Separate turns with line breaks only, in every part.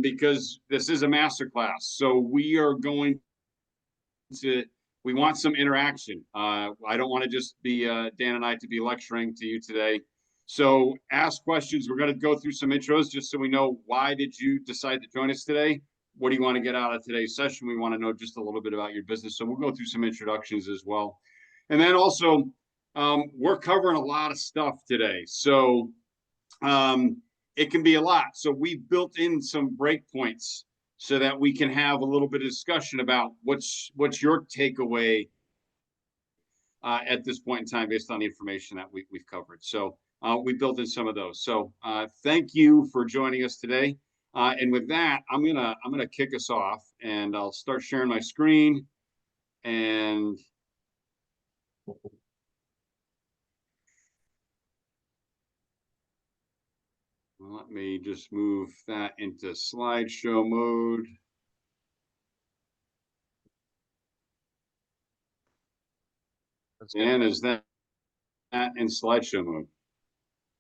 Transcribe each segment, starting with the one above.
because this is a masterclass. So we want some interaction. I don't want to just be Dan and I to be lecturing to you today. So ask questions. We're going to go through some intros just so we know, why did you decide to join us today? What do you want to get out of today's session? We want to know just a little bit about your business. So we'll go through some introductions as well. And then also, we're covering a lot of stuff today. So it can be a lot. So we've built in some breakpoints so that we can have a little bit of discussion about what's your takeaway at this point in time based on the information that we've covered. So we built in some of those. So thank you for joining us today. And with that, I'm gonna kick us off, and I'll start sharing my screen. And let me just move that into slideshow mode. And is that in slideshow mode?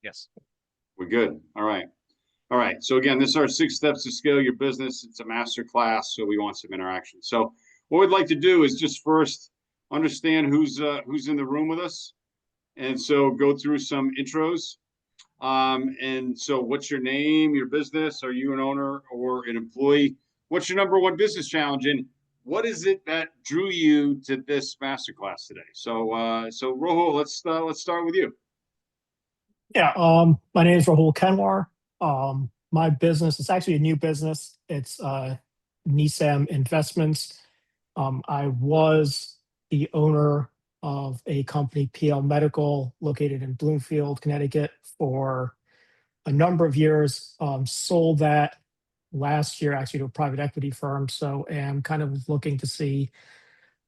Yes.
We're good. All right. All right. So again, this is our 6 steps to scale your business. It's a master class, so we want some interaction. So what we'd like to do is just first understand who's in the room with us, and so go through some intros. And so what's your name, your business? Are you an owner or an employee? What's your number one business challenge? And what is it that drew you to this masterclass today? So, Rahul, let's start with you.
Yeah, my name is Rahul Kenwar. My business is actually a new business. It's Nisam Investments. I was the owner of a company, PL Medical, located in Bloomfield, Connecticut, for a number of years. Sold that last year, actually, to a private equity firm. So am kind of looking to see,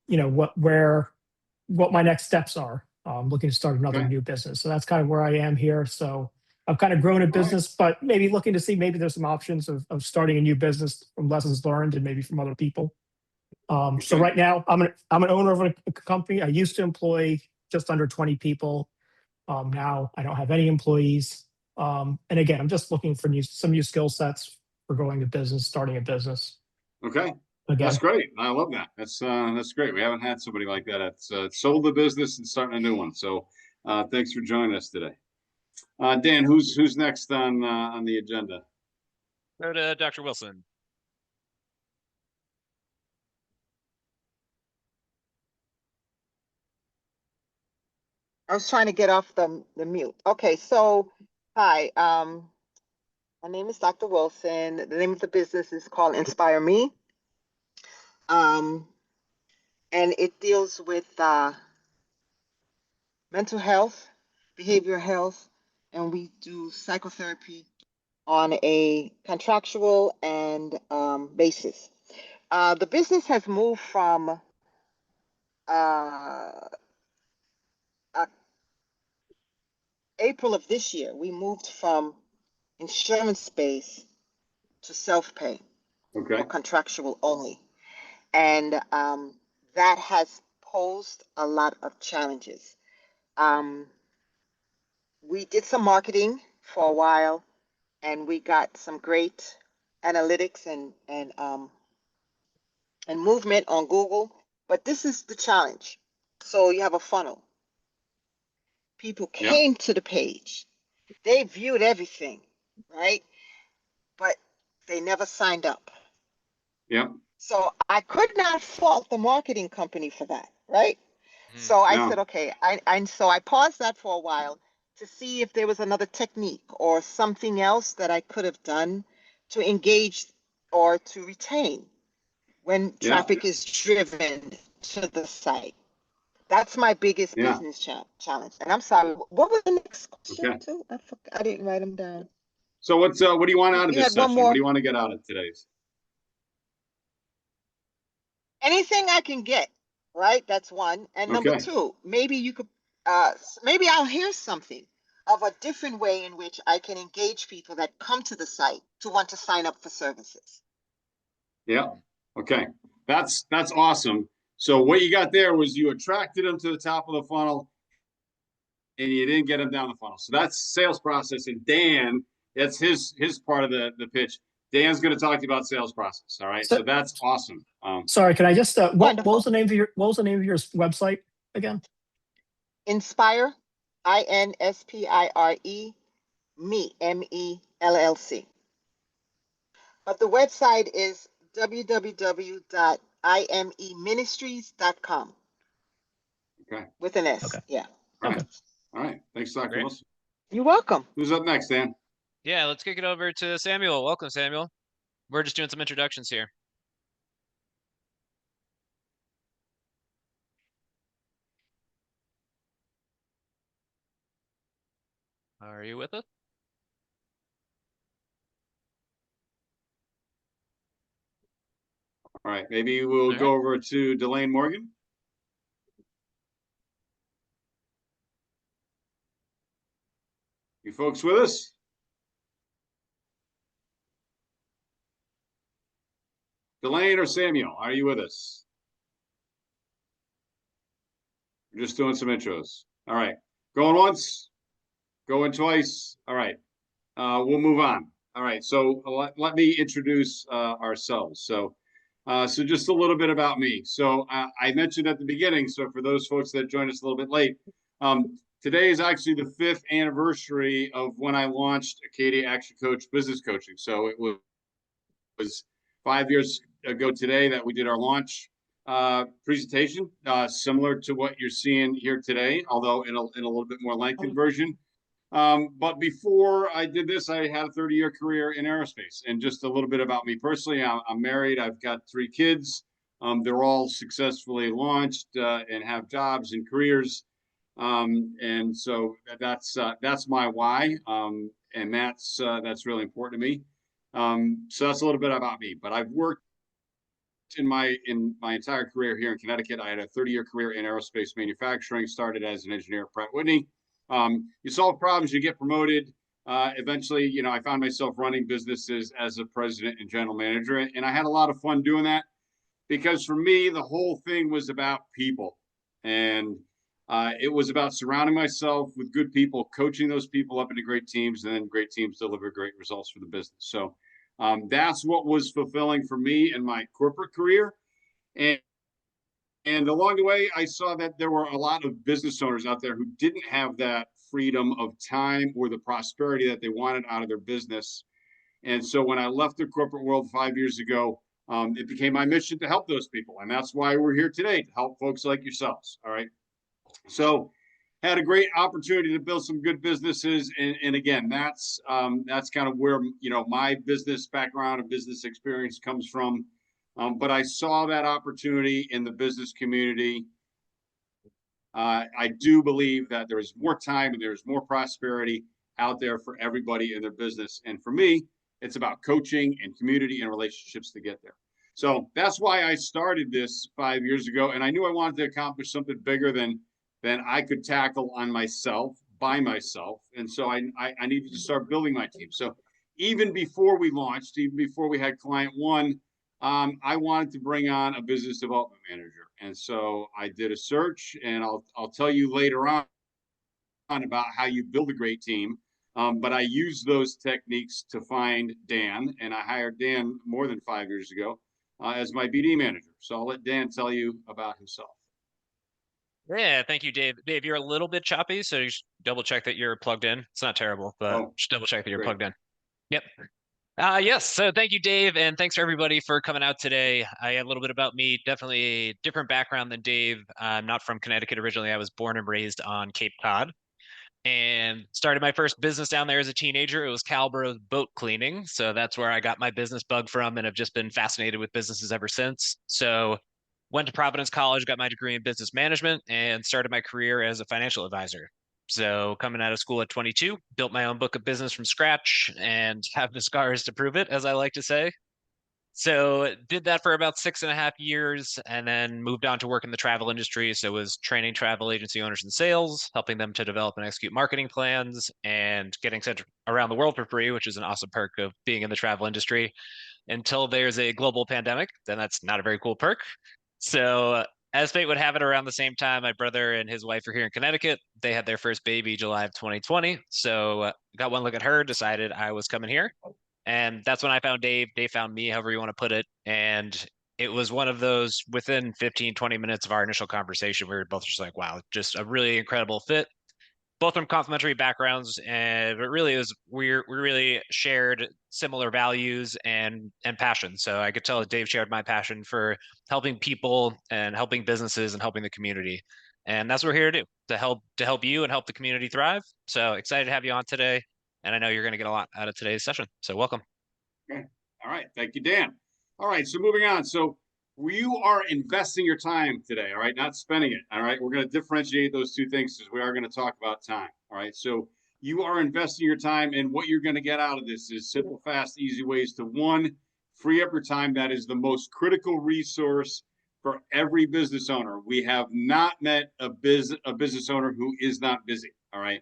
what my next steps are. I'm looking to start another new business. So that's kind of where I am here. So I've kind of grown a business, but maybe looking to see, maybe there's some options of starting a new business from lessons learned and maybe from other people. So right now I'm an owner of a company. I used to employ just under 20 people. Now I don't have any employees. And again, I'm just looking for some new skill sets for growing a business, starting a business.
Okay.
Again.
That's great. I love that. That's great. We haven't had somebody like that that's sold the business and starting a new one. So thanks for joining us today. Dan, who's next on the agenda?
Go to Dr. Wilson.
I was trying to get off the mute. Okay, so hi, my name is Dr. Wilson. The name of the business is called Inspire Me. And it deals with mental health, behavioral health, and we do psychotherapy on a contractual and basis. The business has moved from April of this year. We moved from insurance space to self-pay, or contractual only. And that has posed a lot of challenges. We did some marketing for a while, and we got some great analytics and movement on Google, but this is the challenge. So you have a funnel. People came to the page. They viewed everything, right? But they never signed up.
Yeah.
So I could not fault the marketing company for that, right? So I said, okay, so I paused that for a while to see if there was another technique or something else that I could have done to engage or to retain when traffic is driven to the site. That's my biggest business challenge. And I'm sorry, what was the next question too? I didn't write them down.
So what do you want out of this session? What do you want to get out of today's?
Anything I can get, right? That's one. And number two, maybe you could, maybe I'll hear something of a different way in which I can engage people that come to the site to want to sign up for services.
Yeah. Okay. That's awesome. So what you got there was you attracted them to the top of the funnel and you didn't get them down the funnel. So that's sales process. And Dan, that's his part of the pitch. Dan's going to talk to you about sales process. All right.
So-
So that's awesome.
Sorry, can I just what
Wonderful.
was the name of your website again?
Inspire, INSPIRE, me, MELLC. But the website is www.imeministries.com.
Okay.
With an S.
Okay.
Yeah.
All right.
Okay.
All right. Thanks, Dr.
Great.
Wilson.
You're welcome.
Who's up next, Dan?
Yeah, let's kick it over to Samuel. Welcome, Samuel. We're just doing some introductions here. Are you with us?
All right. Maybe we'll go over to Delane Morgan. You folks with us? Delane or Samuel, are you with us? We're just doing some intros. All right. Going once, going twice. All right. We'll move on. All right. So let me introduce ourselves. So just a little bit about me. So I mentioned at the beginning, so for those folks that joined us a little bit late, today is actually the 5th anniversary of when I launched Acadia ActionCoach Business Coaching. So it was 5 years ago today that we did our launch presentation, similar to what you're seeing here today, although in a little bit more lengthened version. But before I did this, I had a 30-year career in aerospace. And just a little bit about me personally, I'm married. I've got 3 kids. They're all successfully launched and have jobs and careers. And so that's my why. And that's really important to me. So that's a little bit about me. But I've worked in my entire career here in Connecticut. I had a 30-year career in aerospace manufacturing. Started as an engineer at Pratt Whitney. You solve problems, you get promoted. Eventually, I found myself running businesses as a president and general manager, and I had a lot of fun doing that because for me, the whole thing was about people, and it was about surrounding myself with good people, coaching those people up into great teams, and then great teams deliver great results for the business. So that's what was fulfilling for me in my corporate career. And along the way, I saw that there were a lot of business owners out there who didn't have that freedom of time or the prosperity that they wanted out of their business. And so when I left the corporate world 5 years ago, it became my mission to help those people. And that's why we're here today, to help folks like yourselves. All right. So had a great opportunity to build some good businesses. And again, that's kind of where, my business background and business experience comes from. But I saw that opportunity in the business community. I do believe that there is more time and there's more prosperity out there for everybody in their business. And for me, it's about coaching and community and relationships to get there. So that's why I started this 5 years ago. And I knew I wanted to accomplish something bigger than I could tackle on myself, by myself. And so I needed to start building my team. So even before we launched, even before we had client one, I wanted to bring on a business development manager. And so I did a search, and I'll tell you later on about how you build a great team. But I used those techniques to find Dan, and I hired Dan more than 5 years ago as my BD manager. So I'll let Dan tell you about himself.
Yeah, thank you, Dave. Dave, you're a little bit choppy, so you should double check that you're plugged in. It's not terrible, but just double check that you're plugged in. Yep. Yes. So thank you, Dave. And thanks for everybody for coming out today. A little bit about me, definitely a different background than Dave. I'm not from Connecticut originally. I was born and raised on Cape Cod and started my first business down there as a teenager. It was Calbro's boat cleaning. So that's where I got my business bug from and have just been fascinated with businesses ever since. So went to Providence College, got my degree in business management, and started my career as a financial advisor. So coming out of school at 22, built my own book of business from scratch and have the scars to prove it, as I like to say. So did that for about 6.5 years and then moved on to work in the travel industry. So was training travel agency owners in sales, helping them to develop and execute marketing plans and getting sent around the world for free, which is an awesome perk of being in the travel industry until there's a global pandemic. Then that's not a very cool perk. So as fate would have it, around the same time, my brother and his wife are here in Connecticut. They had their first baby July of 2020. So got one look at her, decided I was coming here. And that's when I found Dave. Dave found me, however you want to put it. And it was one of those within 15, 20 minutes of our initial conversation, we were both just like, wow, just a really incredible fit. Both from complementary backgrounds, and it really is we really shared similar values and passion. So I could tell that Dave shared my passion for helping people and helping businesses and helping the community. And that's what we're here to do, to help you and help the community thrive. So excited to have you on today. And I know you're going to get a lot out of today's session. So welcome.
Okay. All right. Thank you, Dan. All right. So moving on. So you are investing your time today. All right. Not spending it. All right. We're going to differentiate those two things because we are going to talk about time. All right. So you are investing your time, and what you're going to get out of this is simple, fast, easy ways to, one, free up your time. That is the most critical resource for every business owner. We have not met a business owner who is not busy. All right.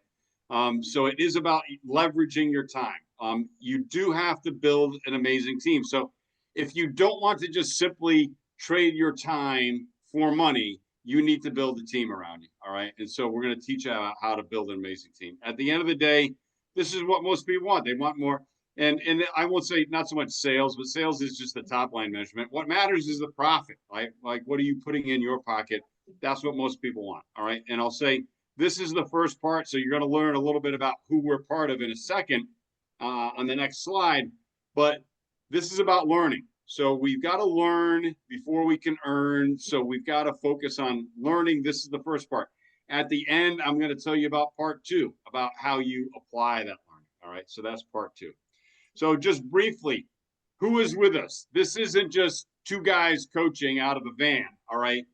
So it is about leveraging your time. You do have to build an amazing team. So if you don't want to just simply trade your time for money, you need to build a team around you. All right. And so we're going to teach you how to build an amazing team. At the end of the day, this is what most people want. They want more. And I won't say not so much sales, but sales is just the top line measurement. What matters is the profit, right? Like, what are you putting in your pocket? That's what most people want. All right. And I'll say, this is the first part, so you're going to learn a little bit about who we're part of in a second on the next slide. But this is about learning. So we've got to learn before we can earn. So we've got to focus on learning. This is the first part. At the end, I'm going to tell you about part two, about how you apply that learning. All right, so that's part two. So just briefly, who is with us? This isn't just two guys coaching out of a van. All right.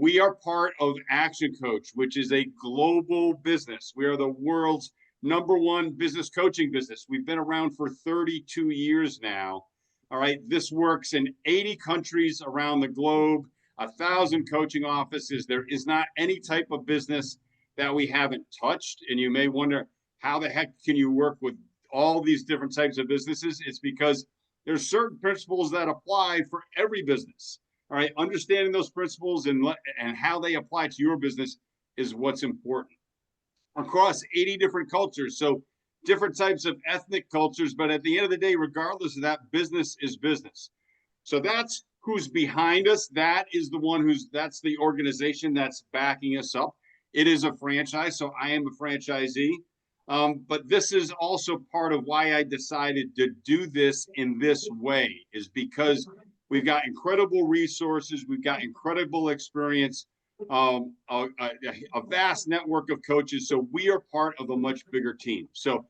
We are part of ActionCoach, which is a global business. We are the world's #1 business coaching business. We've been around for 32 years now. All right. This works in 80 countries around the globe, 1,000 coaching offices. There is not any type of business that we haven't touched. And you may wonder, how the heck can you work with all these different types of businesses? It's because there's certain principles that apply for every business. All right, understanding those principles and how they apply to your business is what's important. Across 80 different cultures, so different types of ethnic cultures, but at the end of the day, regardless of that, business is business. So that's who's behind us. That is the one that's the organization that's backing us up. It is a franchise, so I am a franchisee. But this is also part of why I decided to do this in this way, is because we've got incredible resources. We've got incredible experience, a vast network of coaches. So we are part of a much bigger team. So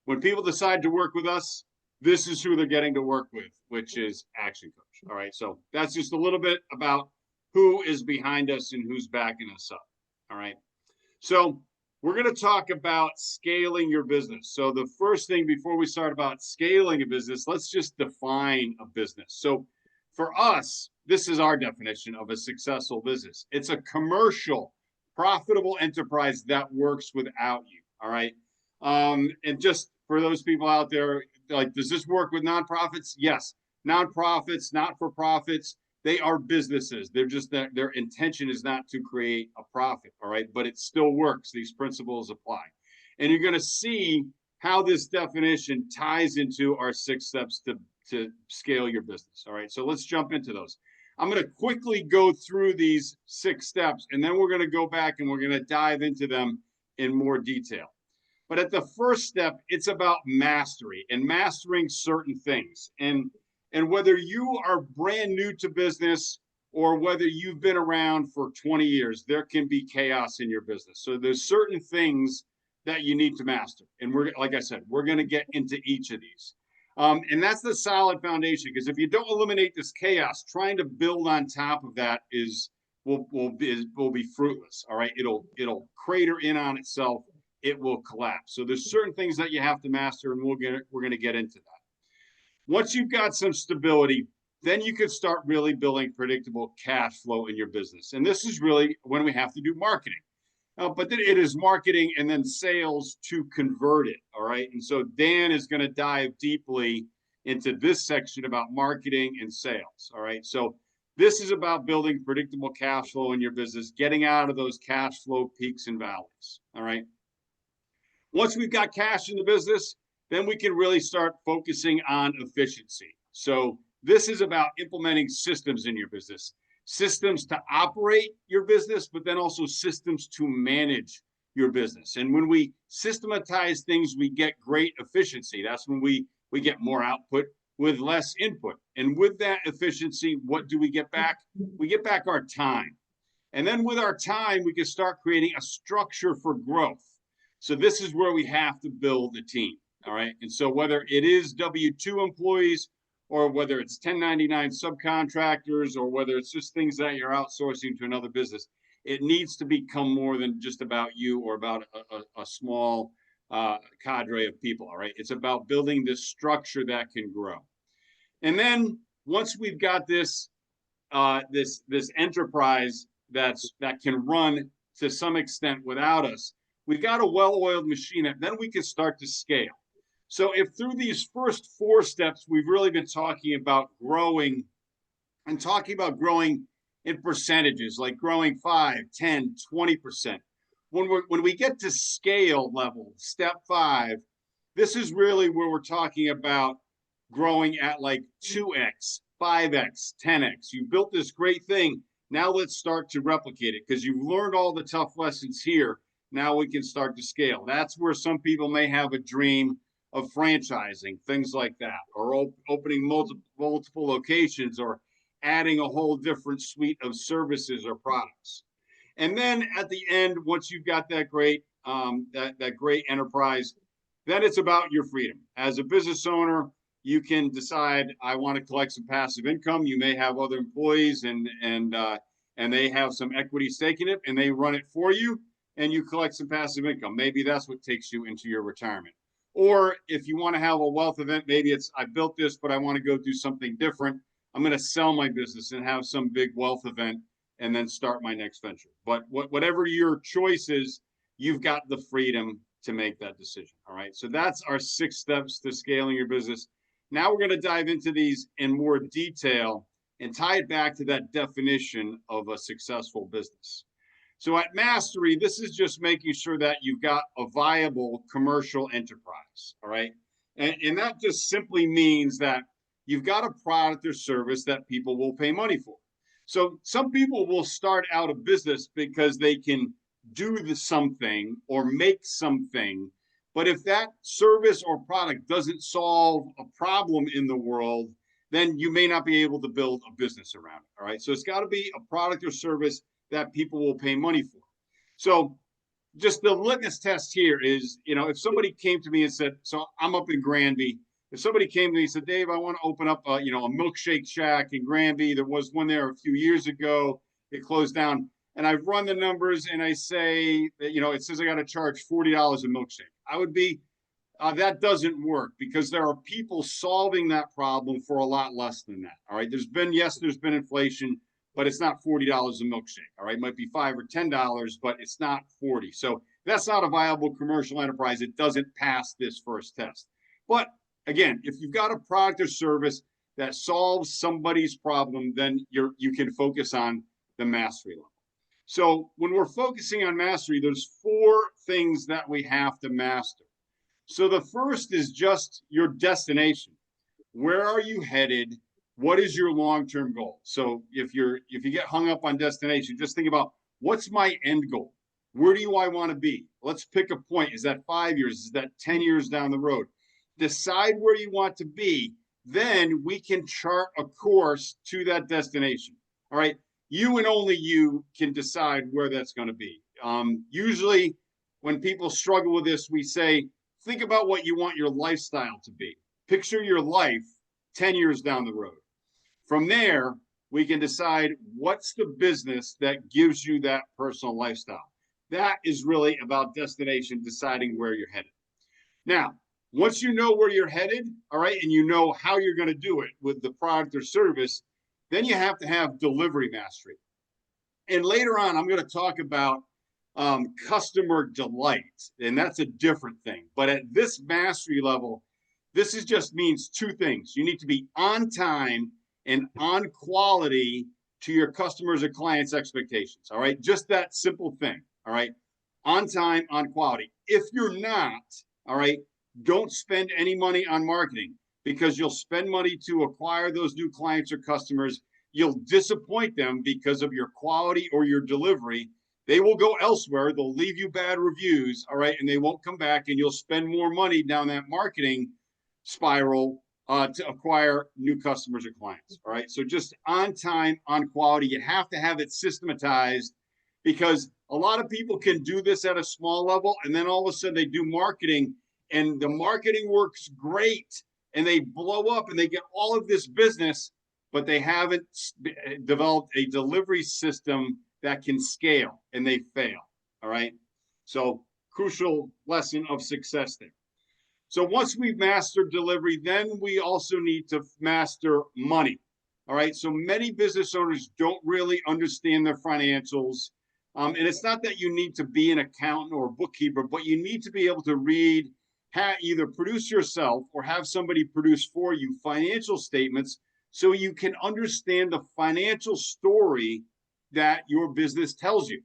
when people decide to work with us, this is who they're getting to work with, which is ActionCoach. All right. So that's just a little bit about who is behind us and who's backing us up. All right. So we're going to talk about scaling your business. So the first thing before we start about scaling a business, let's just define a business. So for us, this is our definition of a successful business. It's a commercial, profitable enterprise that works without you. All right. And just for those people out there, like, does this work with nonprofits? Yes. Nonprofits, not-for-profits, they are businesses. They're just that their intention is not to create a profit. All right. But it still works. These principles apply. And you're going to see how this definition ties into our 6 steps to scale your business. All right. So let's jump into those. I'm going to quickly go through these 6 steps, and then we're going to go back and we're going to dive into them in more detail. But at the first step, it's about mastery and mastering certain things. And whether you are brand new to business or whether you've been around for 20 years, there can be chaos in your business. So there's certain things that you need to master. And like I said, we're going to get into each of these. And that's the solid foundation, because if you don't eliminate this chaos, trying to build on top of that will be fruitless. All right. It'll crater in on itself. It will collapse. So there's certain things that you have to master, and we're going to get into that. Once you've got some stability, then you can start really building predictable cash flow in your business. And this is really when we have to do marketing. But then it is marketing and then sales to convert it. All right. And so Dan is going to dive deeply into this section about marketing and sales. All right. So this is about building predictable cash flow in your business, getting out of those cash flow peaks and valleys. All right. Once we've got cash in the business, then we can really start focusing on efficiency. So this is about implementing systems in your business, systems to operate your business, but then also systems to manage your business. And when we systematize things, we get great efficiency. That's when we get more output with less input. And with that efficiency, what do we get back? We get back our time. And then with our time, we can start creating a structure for growth. So this is where we have to build a team. All right. And so whether it is W-2 employees, or whether it's 1099 subcontractors, or whether it's just things that you're outsourcing to another business, it needs to become more than just about you or about a small cadre of people. All right. It's about building this structure that can grow. And then once we've got this this enterprise that can run to some extent without us, we've got a well-oiled machine, and then we can start to scale. So if through these first 4 steps, we've really been talking about growing and talking about growing in percentages, like growing 5, 10, 20%. When we get to scale level, step 5, this is really where we're talking about growing at like 2x, 5x, 10x. You built this great thing. Now let's start to replicate it, because you've learned all the tough lessons here. Now we can start to scale. That's where some people may have a dream of franchising, things like that, or opening multiple locations, or adding a whole different suite of services or products. And then at the end, once you've got that great that great enterprise, then it's about your freedom. As a business owner, you can decide, I want to collect some passive income. You may have other employees and they have some equity stake in it, and they run it for you, and you collect some passive income. Maybe that's what takes you into your retirement. Or if you want to have a wealth event, maybe it's, I built this, but I want to go do something different. I'm going to sell my business and have some big wealth event and then start my next venture. But whatever your choice is, you've got the freedom to make that decision. All right. So that's our 6 steps to scaling your business. Now we're going to dive into these in more detail and tie it back to that definition of a successful business. So at Mastery, this is just making sure that you've got a viable commercial enterprise, all right? And that just simply means that you've got a product or service that people will pay money for. So some people will start out a business because they can do something or make something, but if that service or product doesn't solve a problem in the world, then you may not be able to build a business around it, all right? So it's got to be a product or service that people will pay money for. So just the litmus test here is, if somebody came to me and said, so I'm up in Granby. If somebody came to me and said, Dave, I want to open up a milkshake shack in Granby. There was one there a few years ago. It closed down. And I've run the numbers and I say, it says I got to charge $40 a milkshake. I would be, that doesn't work, because there are people solving that problem for a lot less than that. All right. There's been inflation, but it's not $40 a milkshake. All right. It might be $5 or $10, but it's not 40. So that's not a viable commercial enterprise. It doesn't pass this first test. But again, if you've got a product or service that solves somebody's problem, then you can focus on the mastery level. So when we're focusing on mastery, there's 4 things that we have to master. So the first is just your destination. Where are you headed? What is your long-term goal? So if you get hung up on destination, just think about, what's my end goal? Where do I want to be? Let's pick a point. Is that 5 years? Is that 10 years down the road? Decide where you want to be. Then we can chart a course to that destination. All right. You and only you can decide where that's going to be. Usually when people struggle with this, we say, think about what you want your lifestyle to be. Picture your life 10 years down the road. From there, we can decide what's the business that gives you that personal lifestyle. That is really about destination, deciding where you're headed. Now, once you know where you're headed, all right, and you know how you're going to do it with the product or service, then you have to have delivery mastery. And later on, I'm going to talk about customer delight, and that's a different thing. But at this mastery level, this just means 2 things. You need to be on time and on quality to your customers' or clients' expectations. All right, just that simple thing. All right, on time, on quality. If you're not, all right, don't spend any money on marketing, because you'll spend money to acquire those new clients or customers. You'll disappoint them because of your quality or your delivery. They will go elsewhere. They'll leave you bad reviews, all right, and they won't come back, and you'll spend more money down that marketing spiral to acquire new customers or clients, all right? So just on time, on quality, you have to have it systematized, because a lot of people can do this at a small level, and then all of a sudden they do marketing, and the marketing works great, and they blow up, and they get all of this business, but they haven't developed a delivery system that can scale, and they fail, all right? So crucial lesson of success there. So once we've mastered delivery, then we also need to master money, all right? So many business owners don't really understand their financials. And it's not that you need to be an accountant or a bookkeeper, but you need to be able to read, either produce yourself or have somebody produce for you financial statements, so you can understand the financial story that your business tells you.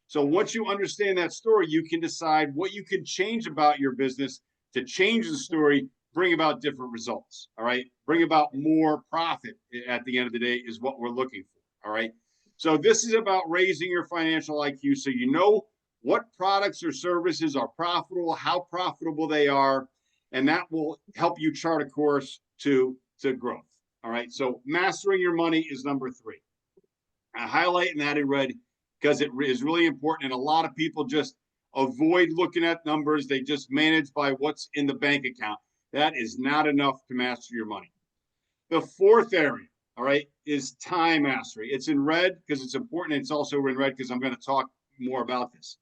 So once you understand that story, you can decide what you can change about your business to change the story, bring about different results, all right? Bring about more profit at the end of the day is what we're looking for, all right? So this is about raising your financial IQ, so you know what products or services are profitable, how profitable they are, and that will help you chart a course to growth, all right? So mastering your money is number 3. I highlight that in red because it is really important, and a lot of people just avoid looking at numbers. They just manage by what's in the bank account. That is not enough to master your money. The 4th area, all right, is time mastery. It's in red because it's important. It's also in red because I'm going to talk more about this.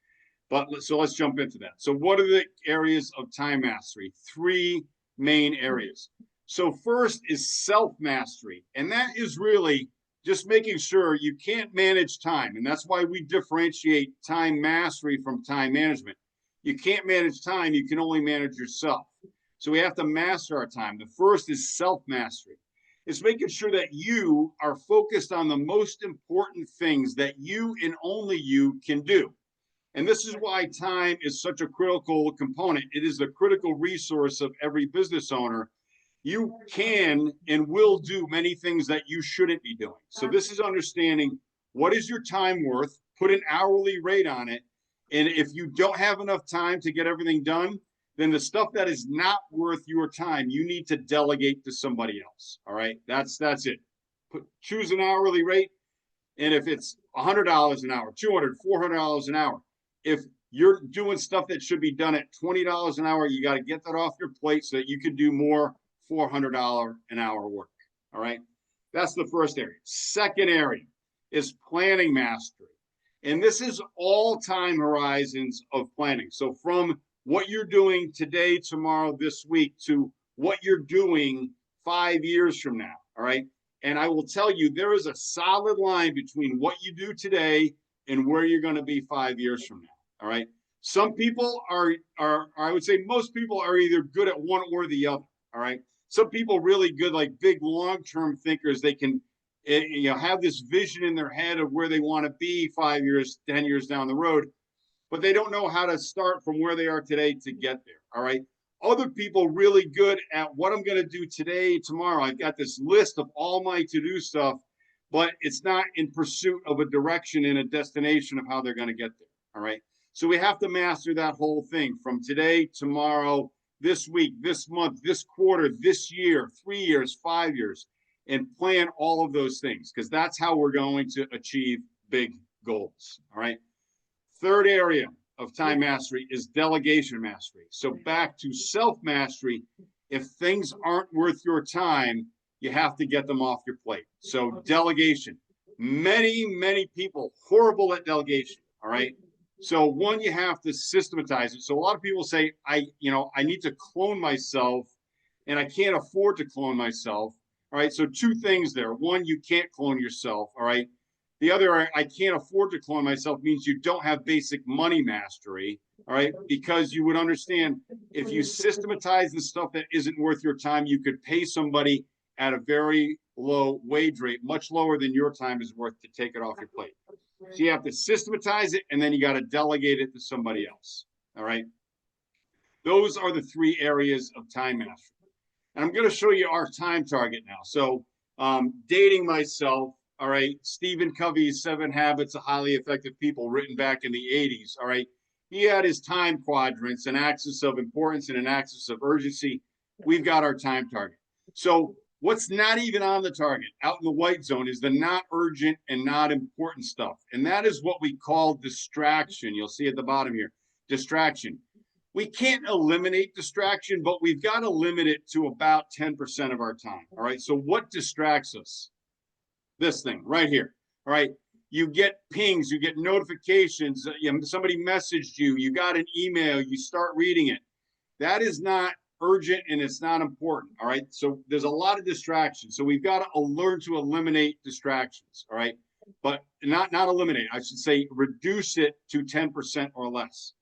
But so let's jump into that. So what are the areas of time mastery? 3 main areas. So first is self-mastery, and that is really just making sure you can't manage time. And that's why we differentiate time mastery from time management. You can't manage time, you can only manage yourself. So we have to master our time. The first is self-mastery. It's making sure that you are focused on the most important things that you and only you can do. And this is why time is such a critical component. It is the critical resource of every business owner. You can and will do many things that you shouldn't be doing. So this is understanding what is your time worth, put an hourly rate on it. And if you don't have enough time to get everything done, then the stuff that is not worth your time, you need to delegate to somebody else. All right, that's it. Choose an hourly rate. And if it's $100 an hour, $200, $400 an hour, if you're doing stuff that should be done at $20 an hour, you got to get that off your plate so that you can do more $400 an hour work, all right? That's the first area. Second area is planning mastery. And this is all time horizons of planning. So from what you're doing today, tomorrow, this week, to what you're doing 5 years from now, all right? And I will tell you, there is a solid line between what you do today and where you're going to be 5 years from now, all right? Some people are, I would say most people are either good at one or the other, all right? Some people really good, like big long-term thinkers, they can have this vision in their head of where they want to be 5 years, 10 years down the road, but they don't know how to start from where they are today to get there, all right? Other people really good at what I'm going to do today, tomorrow. I've got this list of all my to-do stuff, but it's not in pursuit of a direction and a destination of how they're going to get there, all right? So we have to master that whole thing from today, tomorrow, this week, this month, this quarter, this year, 3 years, 5 years, and plan all of those things, because that's how we're going to achieve big goals, all right? Third area of time mastery is delegation mastery. So back to self-mastery, if things aren't worth your time, you have to get them off your plate. So delegation, many people horrible at delegation, all right? So one, you have to systematize it. So a lot of people say, I need to clone myself and I can't afford to clone myself. All right. So 2 things there. One, you can't clone yourself. All right. The other, I can't afford to clone myself, means you don't have basic money mastery. All right. Because you would understand, if you systematize the stuff that isn't worth your time, you could pay somebody at a very low wage rate, much lower than your time is worth, to take it off your plate. So you have to systematize it, and then you got to delegate it to somebody else, all right? Those are the 3 areas of time mastery. And I'm going to show you our time target now. So dating myself, all right, Stephen Covey's 7 Habits of Highly Effective People, written back in the 80s, all right, he had his time quadrants, an axis of importance and an axis of urgency. We've got our time target. So what's not even on the target, out in the white zone, is the not urgent and not important stuff. And that is what we call distraction. You'll see at the bottom here, distraction. We can't eliminate distraction, but we've got to limit it to about 10% of our time. All right. So what distracts us? This thing right here. All right. You get pings, you get notifications. Somebody messaged you, you got an email, you start reading it. That is not urgent and it's not important. All right. So there's a lot of distractions. So we've got to learn to eliminate distractions. All right. But not eliminate, I should say, reduce it to 10% or less.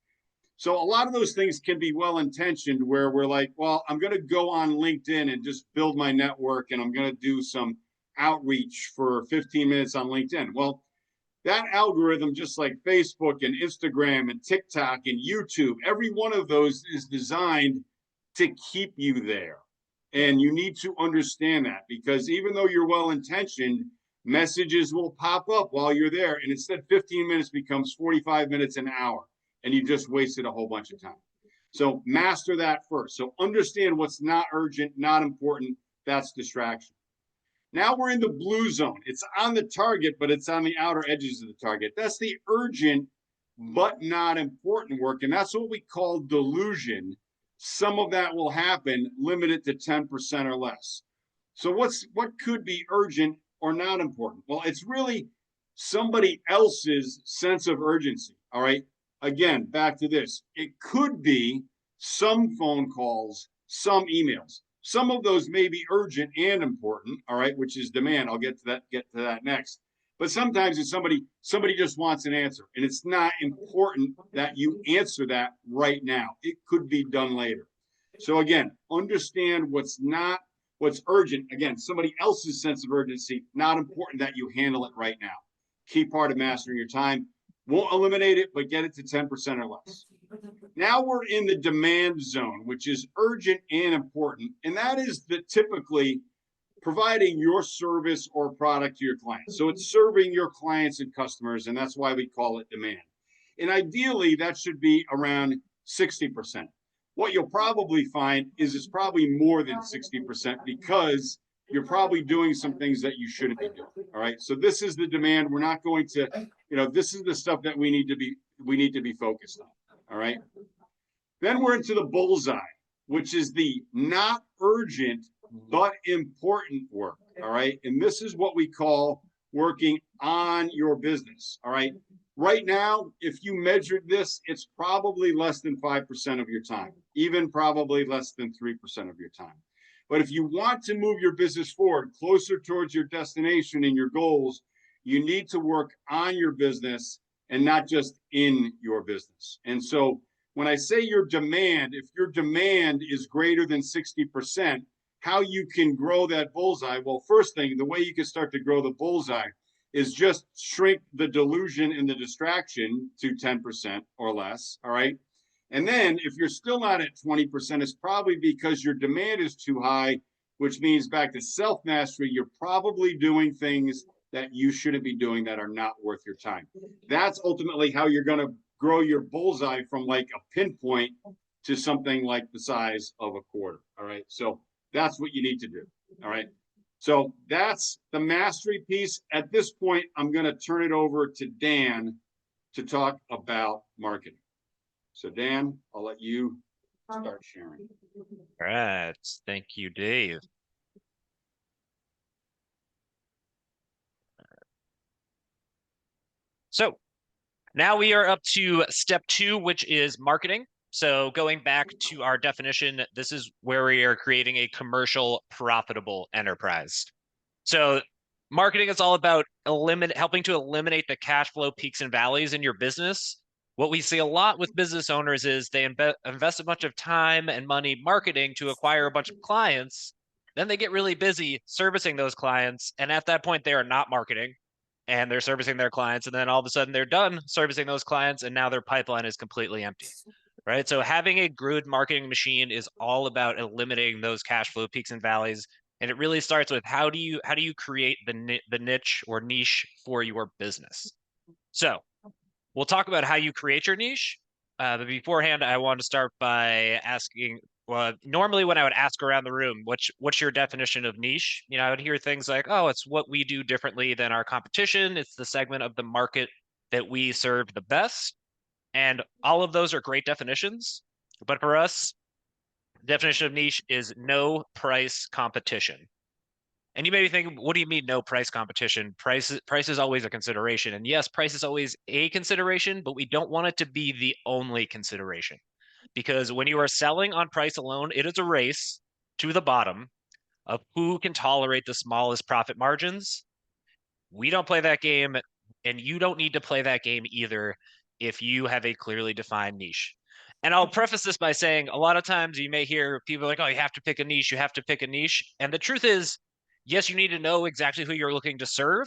So a lot of those things can be well-intentioned where we're like, well, I'm going to go on LinkedIn and just build my network and I'm going to do some outreach for 15 minutes on LinkedIn. Well, that algorithm, just like Facebook and Instagram and TikTok and YouTube, every one of those is designed to keep you there. And you need to understand that, because even though you're well-intentioned, messages will pop up while you're there. And instead 15 minutes becomes 45 minutes, an hour. And you just wasted a whole bunch of time. So master that first. So understand what's not urgent, not important. That's distraction. Now we're in the blue zone. It's on the target, but it's on the outer edges of the target. That's the urgent but not important work. And that's what we call delusion. Some of that will happen, limited to 10% or less. So what could be urgent or not important? Well, it's really somebody else's sense of urgency. All right. Again, back to this. It could be some phone calls, some emails. Some of those may be urgent and important, all right, which is demand. I'll get to that next. But sometimes it's somebody just wants an answer, and it's not important that you answer that right now. It could be done later. So again, understand what's urgent. Again, somebody else's sense of urgency, not important that you handle it right now. Key part of mastering your time. Won't eliminate it, but get it to 10% or less. Now we're in the demand zone, which is urgent and important. And that is typically providing your service or product to your clients. So it's serving your clients and customers, and that's why we call it demand. And ideally, that should be around 60%. What you'll probably find is it's probably more than 60% because you're probably doing some things that you shouldn't be doing. All right. So this is the demand. We're not going to, this is the stuff that we need to be focused on. All right. Then we're into the bullseye, which is the not urgent but important work. All right. And this is what we call working on your business. All right. Right now, if you measured this, it's probably less than 5% of your time, even probably less than 3% of your time. But if you want to move your business forward closer towards your destination and your goals, you need to work on your business and not just in your business. And so when I say your demand, if your demand is greater than 60%, how you can grow that bullseye? Well, first thing, the way you can start to grow the bullseye is just shrink the delusion and the distraction to 10% or less. All right. And then if you're still not at 20%, it's probably because your demand is too high, which means back to self-mastery, you're probably doing things that you shouldn't be doing that are not worth your time. That's ultimately how you're going to grow your bullseye from like a pinpoint to something like the size of a quarter. All right. So that's what you need to do. All right. So that's the mastery piece. At this point, I'm going to turn it over to Dan to talk about marketing. So Dan, I'll let you start sharing.
All right. Thank you, Dave. So now we are up to step 2, which is marketing. So going back to our definition, this is where we are creating a commercial, profitable enterprise. So marketing is all about helping to eliminate the cash flow peaks and valleys in your business. What we see a lot with business owners is they invest a bunch of time and money marketing to acquire a bunch of clients. Then they get really busy servicing those clients. And at that point, they are not marketing and they're servicing their clients. And then all of a sudden they're done servicing those clients. And now their pipeline is completely empty. right? So having a good marketing machine is all about eliminating those cash flow peaks and valleys. And it really starts with how do you create the niche or niche for your business? So we'll talk about how you create your niche. But beforehand, I want to start by asking, well, normally when I would ask around the room, what's your definition of niche? You know, I would hear things like, oh, it's what we do differently than our competition. It's the segment of the market that we serve the best. And all of those are great definitions. But for us, the definition of niche is no price competition. And you may be thinking, what do you mean no price competition? Price is always a consideration. And yes, price is always a consideration, but we don't want it to be the only consideration. Because when you are selling on price alone, it is a race to the bottom of who can tolerate the smallest profit margins. We don't play that game, and you don't need to play that game either if you have a clearly defined niche. And I'll preface this by saying a lot of times you may hear people like, oh, you have to pick a niche, you have to pick a niche. And the truth is, yes, you need to know exactly who you're looking to serve,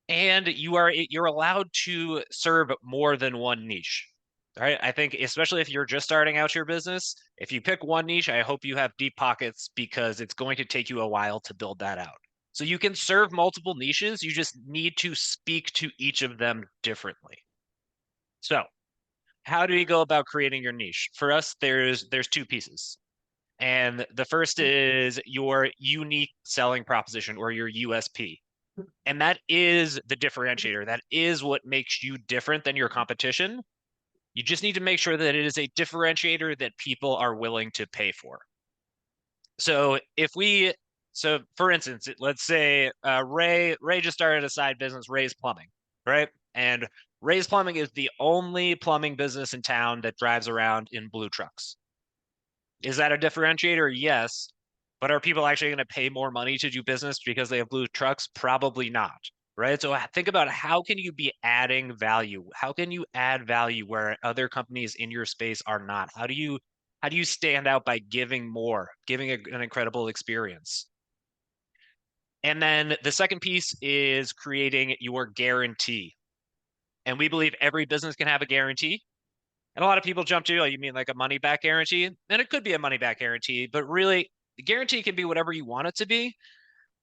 and you're allowed to serve more than one niche. All right. I think especially if you're just starting out your business, if you pick one niche, I hope you have deep pockets because it's going to take you a while to build that out. So you can serve multiple niches. You just need to speak to each of them differently. So how do you go about creating your niche? For us, there's two pieces. And the first is your unique selling proposition or your USP. And that is the differentiator. That is what makes you different than your competition. You just need to make sure that it is a differentiator that people are willing to pay for. So for instance, let's say Ray just started a side business, Ray's Plumbing, right? And Ray's Plumbing is the only plumbing business in town that drives around in blue trucks. Is that a differentiator? Yes. But are people actually going to pay more money to do business because they have blue trucks? Probably not. Right. So think about how can you be adding value? How can you add value where other companies in your space are not? How do you stand out by giving more, giving an incredible experience? And then the second piece is creating your guarantee. And we believe every business can have a guarantee. And a lot of people jump to, oh, you mean like a money back guarantee? And it could be a money back guarantee, but really the guarantee can be whatever you want it to be.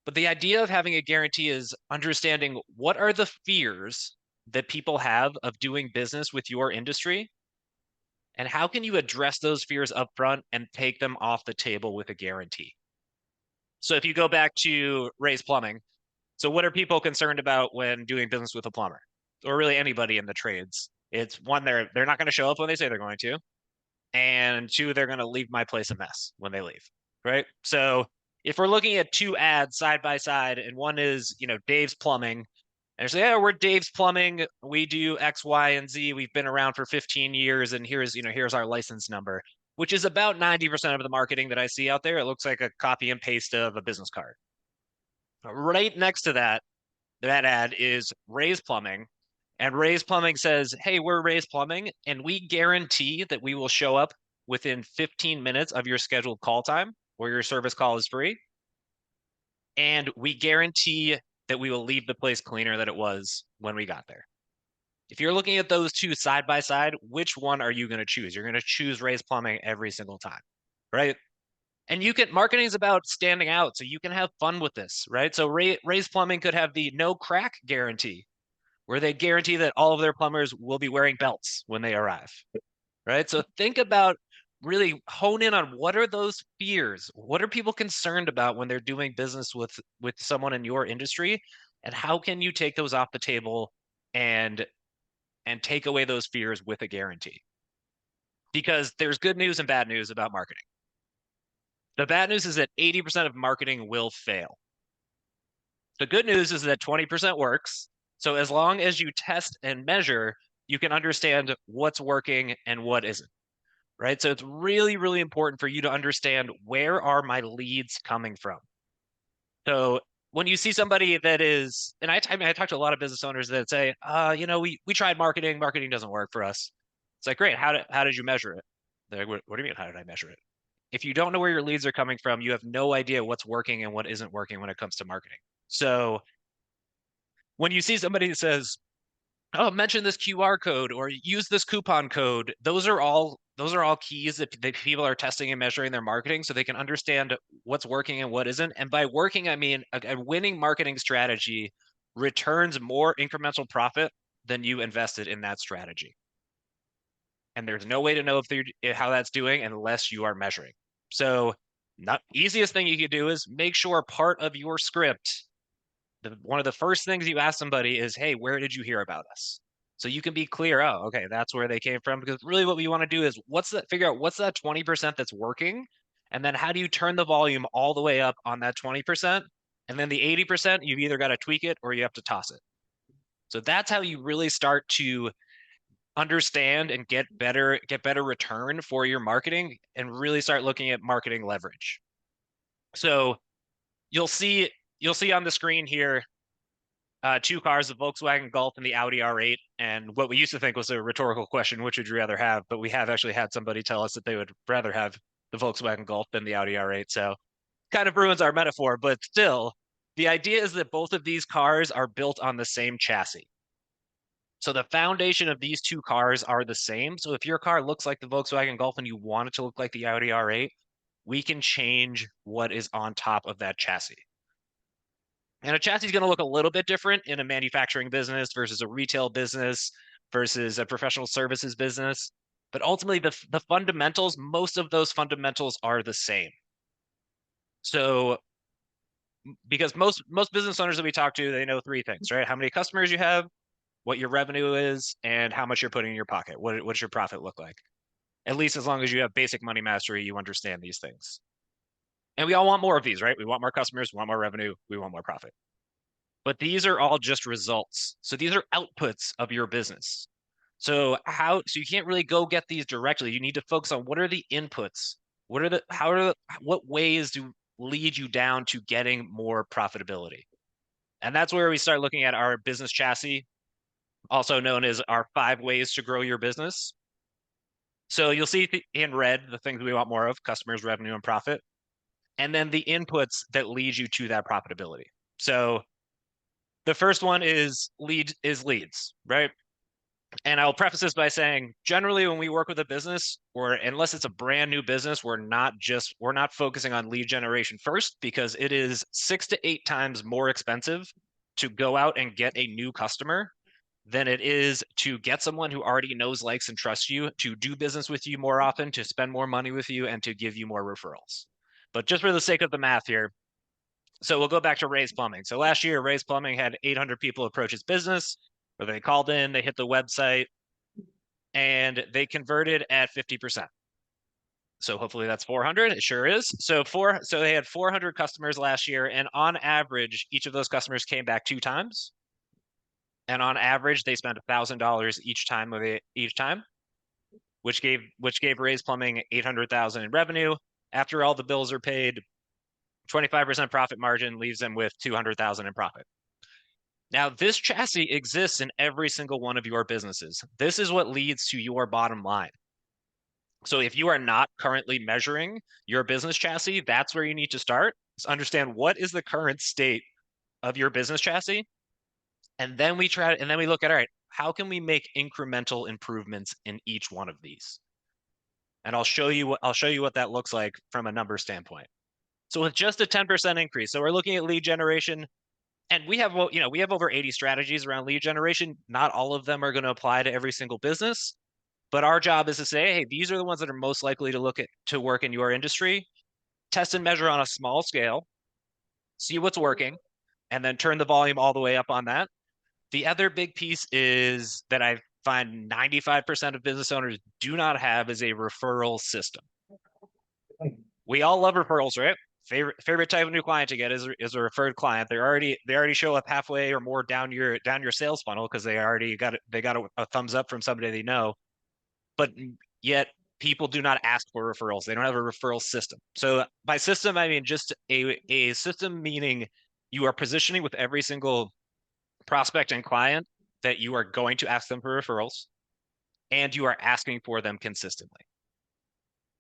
But the idea of having a guarantee is understanding what are the fears that people have of doing business with your industry, and how can you address those fears up front and take them off the table with a guarantee. So if you go back to Ray's Plumbing, so what are people concerned about when doing business with a plumber, or really anybody in the trades? It's one, they're not going to show up when they say they're going to, and two, they're going to leave my place a mess when they leave, right? So if we're looking at two ads side by side, and one is, Dave's Plumbing, and say, yeah, we're Dave's Plumbing, we do X, Y, and Z, we've been around for 15 years, and here's our license number, which is about 90% of the marketing that I see out there. It looks like a copy and paste of a business card. Right next to that ad is Ray's Plumbing, and Ray's Plumbing says, hey, we're Ray's Plumbing, and we guarantee that we will show up within 15 minutes of your scheduled call time, or your service call is free. And we guarantee that we will leave the place cleaner than it was when we got there. If you're looking at those two side by side, which one are you going to choose? You're going to choose Ray's Plumbing every single time, right? And marketing is about standing out, so you can have fun with this, right? So Ray's Plumbing could have the no crack guarantee, where they guarantee that all of their plumbers will be wearing belts when they arrive, right? So think about, really hone in on what are those fears? What are people concerned about when they're doing business with someone in your industry? And how can you take those off the table and take away those fears with a guarantee? Because there's good news and bad news about marketing. The bad news is that 80% of marketing will fail. The good news is that 20% works. So as long as you test and measure, you can understand what's working and what isn't, right? So it's really, really important for you to understand, where are my leads coming from? So when you see somebody that is, and I talk to a lot of business owners that say, we tried marketing doesn't work for us. It's like, great, how did you measure it? They're like, what do you mean, how did I measure it? If you don't know where your leads are coming from, you have no idea what's working and what isn't working when it comes to marketing. So when you see somebody that says, oh, mention this QR code or use this coupon code, those are all those are all keys that people are testing and measuring their marketing so they can understand what's working and what isn't. And by working, I mean a winning marketing strategy returns more incremental profit than you invested in that strategy. And there's no way to know how that's doing unless you are measuring. So not easiest thing you could do is make sure part of your script, one of the first things you ask somebody is, hey, where did you hear about us? So you can be clear, oh, okay, that's where they came from. Because really what we want to do is figure out what's that 20% that's working. And then how do you turn the volume all the way up on that 20%? And then the 80%, you've either got to tweak it or you have to toss it. So that's how you really start to understand and get better return for your marketing and really start looking at marketing leverage. So you'll see on the screen here two cars, the Volkswagen Golf and the Audi R8. And what we used to think was a rhetorical question, which would you rather have? But we have actually had somebody tell us that they would rather have the Volkswagen Golf than the Audi R8. So kind of ruins our metaphor, but still, the idea is that both of these cars are built on the same chassis. So the foundation of these two cars are the same. So if your car looks like the Volkswagen Golf and you want it to look like the Audi R8, we can change what is on top of that chassis. And a chassis is going to look a little bit different in a manufacturing business versus a retail business versus a professional services business. But ultimately, the fundamentals, most of those fundamentals are the same. So because most business owners that we talk to, they know three things, right? How many customers you have, what your revenue is, and how much you're putting in your pocket. What's your profit look like? At least as long as you have basic money mastery, you understand these things. And we all want more of these, right? We want more customers, we want more revenue, we want more profit. But these are all just results. So these are outputs of your business. So you can't really go get these directly. You need to focus on what are the inputs? What ways do lead you down to getting more profitability? And that's where we start looking at our business chassis, also known as our 5 ways to grow your business. So you'll see in red the things we want more of: customers, revenue, and profit. And then the inputs that lead you to that profitability. So the first one is leads, right? And I'll preface this by saying, generally, when we work with a business, or unless it's a brand new business, we're not focusing on lead generation first, because it is 6 to 8 times more expensive to go out and get a new customer than it is to get someone who already knows, likes, and trusts you to do business with you more often, to spend more money with you, and to give you more referrals. But just for the sake of the math here, so we'll go back to Ray's Plumbing. So last year, Ray's Plumbing had 800 people approach his business, where they called in, they hit the website, and they converted at 50%. So hopefully that's 400. It sure is. So they had 400 customers last year, and on average, each of those customers came back 2 times. And on average, they spent $1,000 each time, which gave Ray's Plumbing $800,000 in revenue. After all the bills are paid, 25% profit margin leaves them with $200,000 in profit. Now, this chassis exists in every single one of your businesses. This is what leads to your bottom line. So if you are not currently measuring your business chassis, that's where you need to start. Is understand what is the current state of your business chassis. And then we look at, all right, how can we make incremental improvements in each one of these? And I'll show you what that looks like from a number standpoint. So with just a 10% increase, so we're looking at lead generation, and we have over 80 strategies around lead generation. Not all of them are going to apply to every single business, but our job is to say, hey, these are the ones that are most likely to work in your industry. Test and measure on a small scale, see what's working, and then turn the volume all the way up on that. The other big piece is that I find 95% of business owners do not have is a referral system. We all love referrals, right? Favorite type of new client to get is a referred client. They already show up halfway or more down your sales funnel because they got a thumbs up from somebody they know. But yet people do not ask for referrals. They don't have a referral system. So by system, I mean just a system, meaning you are positioning with every single prospect and client that you are going to ask them for referrals, and you are asking for them consistently.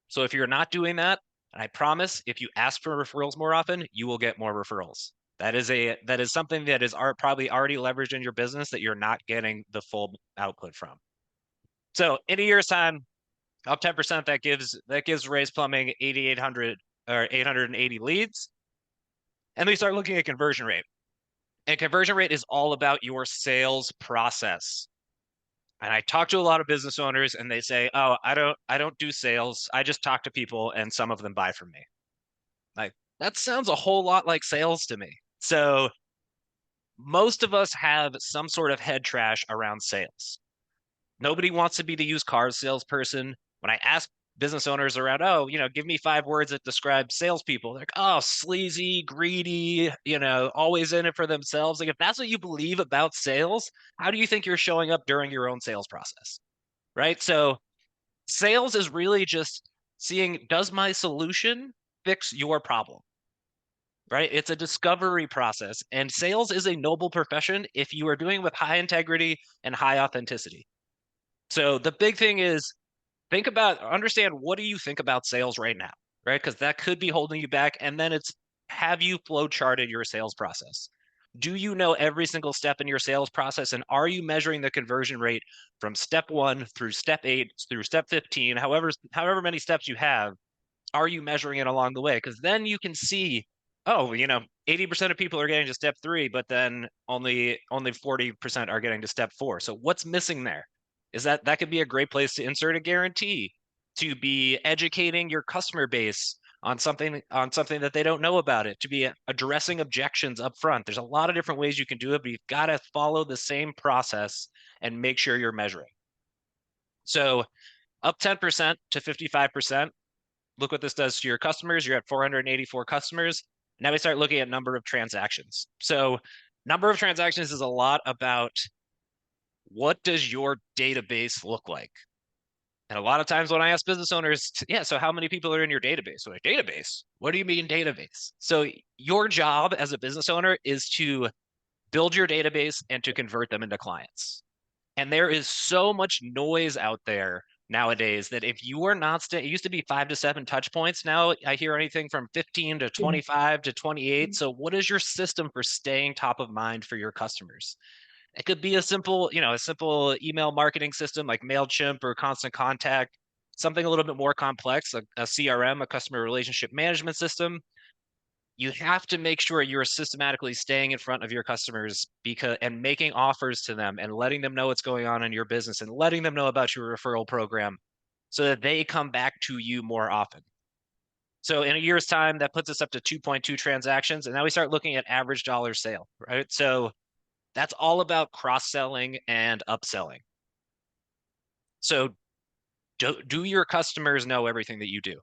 So if you're not doing that, and I promise, if you ask for referrals more often, you will get more referrals. That is something that is probably already leveraged in your business that you're not getting the full output from. So in a year's time, Up 10%, that gives Raise Plumbing 8,800 or 880 leads. And we start looking at conversion rate. And conversion rate is all about your sales process. And I talk to a lot of business owners and they say, "Oh, I don't do sales. I just talk to people and some of them buy from me." Like, that sounds a whole lot like sales to me. So most of us have some sort of head trash around sales. Nobody wants to be the used car salesperson. When I ask business owners around, "Oh, give me 5 words that describe salespeople," they're like, "Oh, sleazy, greedy, always in it for themselves." Like, if that's what you believe about sales, how do you think you're showing up during your own sales process? Right? So sales is really just seeing, does my solution fix your problem? Right? It's a discovery process, and sales is a noble profession if you are doing it with high integrity and high authenticity. So the big thing is, understand, what do you think about sales right now, right? Because that could be holding you back. And then it's, have you flow charted your sales process? Do you know every single step in your sales process? And are you measuring the conversion rate from step 1 through step 8 through step 15, however many steps you have? Are you measuring it along the way? Because then you can see, oh, 80% of people are getting to step 3, but then only 40% are getting to step 4. So what's missing there? Is that could be a great place to insert a guarantee, to be educating your customer base on something that they don't know about it, to be addressing objections up front. There's a lot of different ways you can do it, but you've got to follow the same process and make sure you're measuring. So up 10% to 55%. Look what this does to your customers. You're at 484 customers. Now we start looking at number of transactions. So number of transactions is a lot about, what does your database look like? And a lot of times when I ask business owners, yeah, so how many people are in your database? So, like, database? What do you mean database? So your job as a business owner is to build your database and to convert them into clients. And there is so much noise out there nowadays that if you are not it used to be 5 to 7 touch points. Now I hear anything from 15 to 25 to 28. So what is your system for staying top of mind for your customers? It could be a simple email marketing system like MailChimp or Constant Contact, something a little bit more complex, a CRM, a customer relationship management system. You have to make sure you're systematically staying in front of your customers and making offers to them and letting them know what's going on in your business and letting them know about your referral program so that they come back to you more often. So in a year's time, that puts us up to 2.2 transactions. And now we start looking at average dollar sale, right? So that's all about cross-selling and upselling. So do your customers know everything that you do?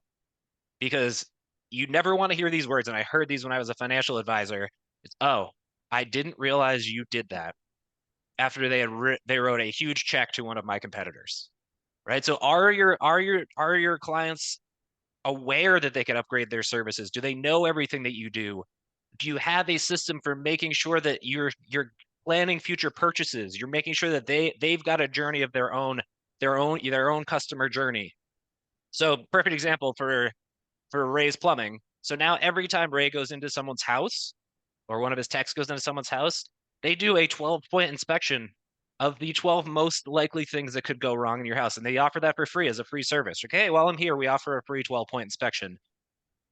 Because you never want to hear these words, and I heard these when I was a financial advisor. It's, "Oh, I didn't realize you did that," after they wrote a huge check to one of my competitors, right? So are your clients aware that they can upgrade their services? Do they know everything that you do? Do you have a system for making sure that you're planning future purchases? You're making sure that they've got a journey of their own customer journey. So perfect example for Ray's Plumbing. So now every time Ray goes into someone's house, or one of his techs goes into someone's house, they do a 12-point inspection of the 12 most likely things that could go wrong in your house. And they offer that for free as a free service. Okay, while I'm here, we offer a free 12-point inspection.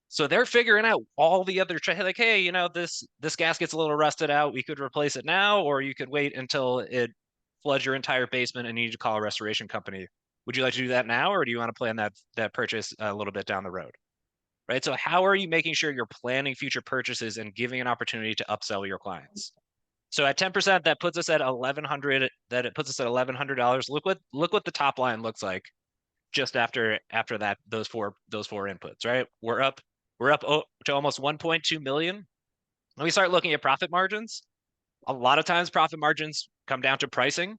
So they're figuring out all the other, like, hey, this gasket's a little rusted out. We could replace it now, or you could wait until it floods your entire basement and you need to call a restoration company. Would you like to do that now, or do you want to plan that purchase a little bit down the road? Right? So how are you making sure you're planning future purchases and giving an opportunity to upsell your clients? So at 10%, that puts us at $1,100. Look what the top line looks like just after that, those four inputs, right? We're up to almost 1.2 million. When we start looking at profit margins, a lot of times profit margins come down to pricing.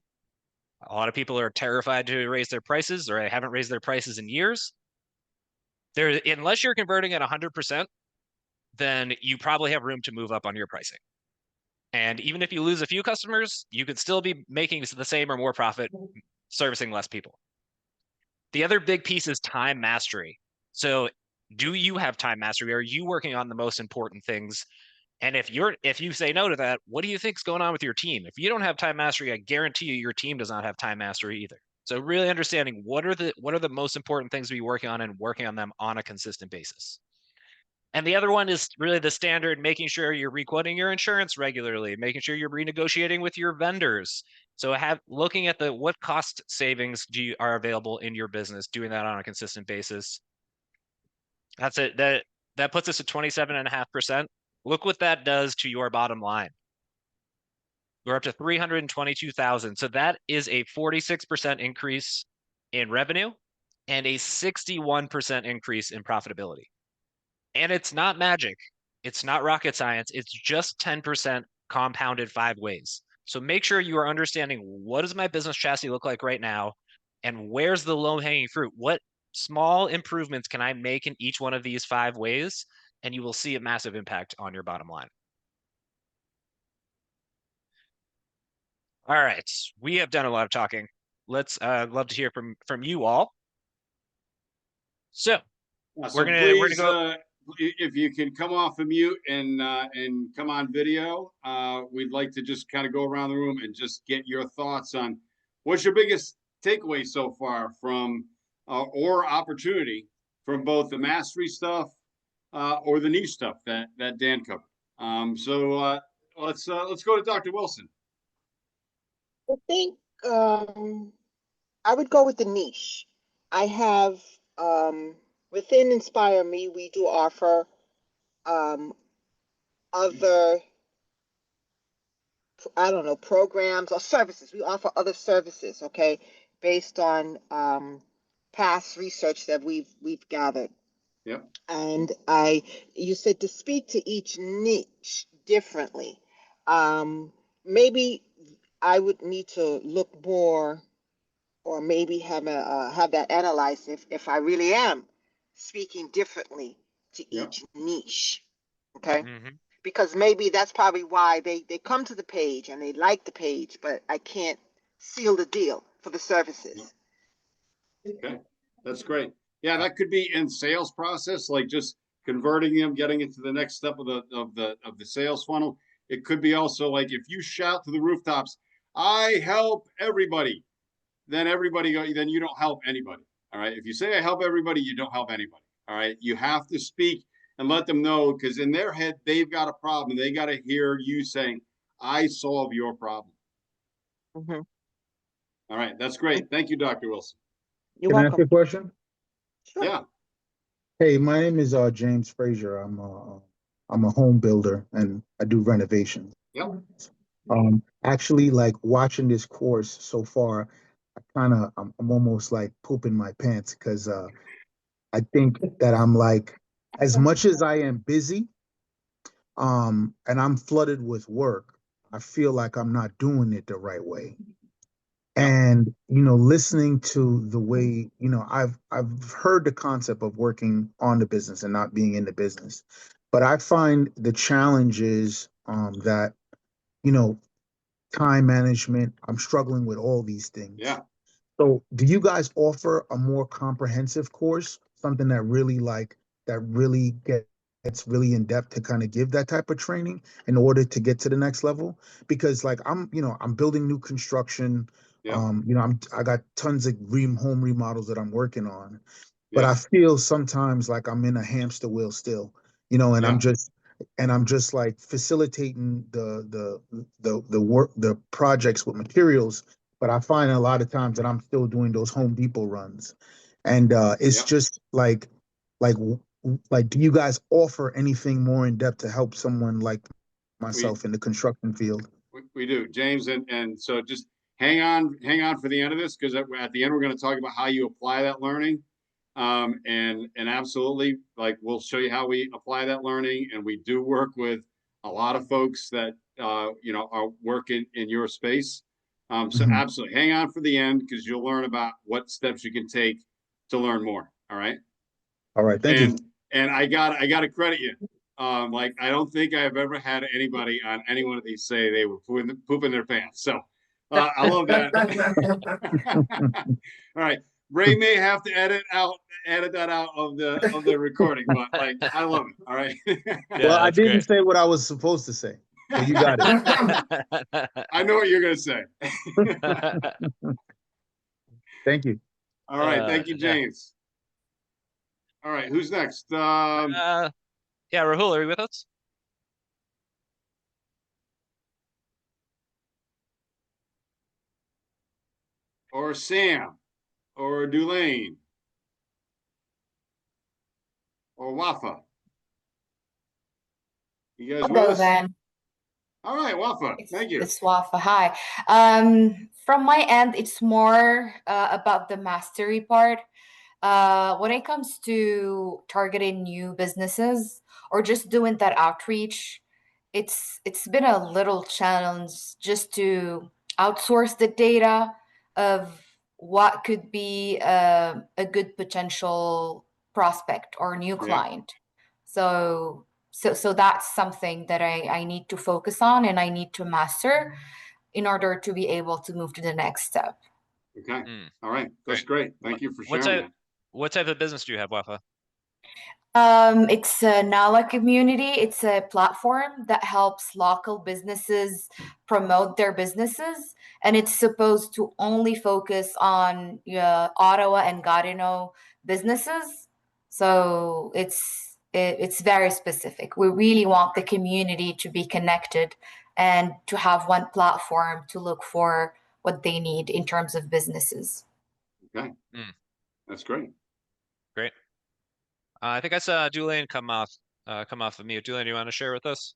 A lot of people are terrified to raise their prices, or haven't raised their prices in years. Unless you're converting at 100%, then you probably have room to move up on your pricing. And even if you lose a few customers, you could still be making the same or more profit servicing less people. The other big piece is time mastery. So do you have time mastery? Are you working on the most important things? And if you say no to that, what do you think's going on with your team? If you don't have time mastery, I guarantee you your team does not have time mastery either. So really understanding what are the most important things to be working on and working on them on a consistent basis. And the other one is really the standard, making sure you're requoting your insurance regularly, making sure you're renegotiating with your vendors. So looking at what cost savings are available in your business, doing that on a consistent basis. That's it. That puts us at 27.5%. Look what that does to your bottom line. We're up to 322,000. So that is a 46% increase in revenue and a 61% increase in profitability. And it's not magic. It's not rocket science. It's just 10% compounded 5 ways. So make sure you are understanding, what does my business chassis look like right now? And where's the low hanging fruit? What small improvements can I make in each one of these 5 ways? And you will see a massive impact on your bottom line. All right, we have done a lot of talking. Let's love to hear from you all. So we're gonna go.
If you can come off of mute and come on video, we'd like to just kind of go around the room and just get your thoughts on what's your biggest takeaway so far from or opportunity from both the mastery stuff or the niche stuff that Dan covered. So let's go to Dr. Wilson.
I think I would go with the niche. I have within Inspire Me, we do offer other, I don't know, programs or services. We offer other services, okay, based on past research that we've gathered.
Yep.
And you said to speak to each niche differently. Maybe I would need to look more, or maybe have that analyzed if I really am speaking differently to each niche. Okay.
Mm-hmm.
Because maybe that's probably why they come to the page and they like the page, but I can't seal the deal for the services.
Okay, that's great. Yeah, that could be in sales process, like just converting them, getting it to the next step of the sales funnel. It could be also like if you shout to the rooftops, "I help everybody," then then you don't help anybody. All right. If you say I help everybody, you don't help anybody. All right. You have to speak and let them know, because in their head, they've got a problem. They got to hear you saying, "I solve your problem."
Mm-hmm.
All right. That's great. Thank you, Dr. Wilson.
You're
Can I
welcome.
ask you a question?
Sure.
Yeah.
Hey, my name is James Frazier. I'm a home builder and I do renovations.
Yep.
Actually, like watching this course so far, I'm almost like pooping my pants because I think that I'm like, as much as I am busy, and I'm flooded with work, I feel like I'm not doing it the right way. And listening to the way, I've heard the concept of working on the business and not being in the business, but I find the challenges that time management. I'm struggling with all these things.
Yeah.
So, do you guys offer a more comprehensive course, something that really gets really in depth to kind of give that type of training in order to get to the next level? Because like I'm building new construction.
Yeah.
I got tons of home remodels that I'm working on, but
Yeah.
I feel sometimes like I'm in a hamster wheel still, and I'm just like facilitating the work, the projects with materials, but I find a lot of times that I'm still doing those Home Depot runs, and it's just like do you guys offer anything more in depth to help someone like myself in the construction field?
We do, James, and so just hang on for the end of this, because at the end we're going to talk about how you apply that learning, and absolutely, like, we'll show you how we apply that learning, and we do work with a lot of folks that are working in your space. So absolutely, hang on for the end, because you'll learn about what steps you can take to learn more. All right.
All right. Thank you.
And I got to credit you. Like, I don't think I've ever had anybody on any one of these say they were pooping their pants. So I love that. All right. Ray may have to edit that out of the recording, but like, I love it. All right.
Well, I didn't say what I was supposed to say. So you got it.
I know what you're gonna say.
Thank you.
All right. Thank you,
Yeah.
James. All right. Who's next?
Yeah, Rahul, are you with us?
Or Sam, or Dulane, or Wafa. You guys
I'll
with
go
us?
then.
All right, Wafa. Thank you.
It's Wafa. Hi. From my end, it's more about the mastery part. When it comes to targeting new businesses or just doing that outreach, it's been a little challenge just to outsource the data of what could be a good potential prospect or new client. So that's something that I need to focus on and I need to master in order to be able to move to the next step.
Okay. All right. That's great. Thank you for
What
sharing
type,
that.
what type of business do you have, Wafa?
It's a Nala community. It's a platform that helps local businesses promote their businesses, and it's supposed to only focus on Ottawa and Gatineau businesses. So it's very specific. We really want the community to be connected and to have one platform to look for what they need in terms of businesses.
Okay. That's great.
Great. I think I saw Dulane come off of mute. Dulane, do you want to share with us?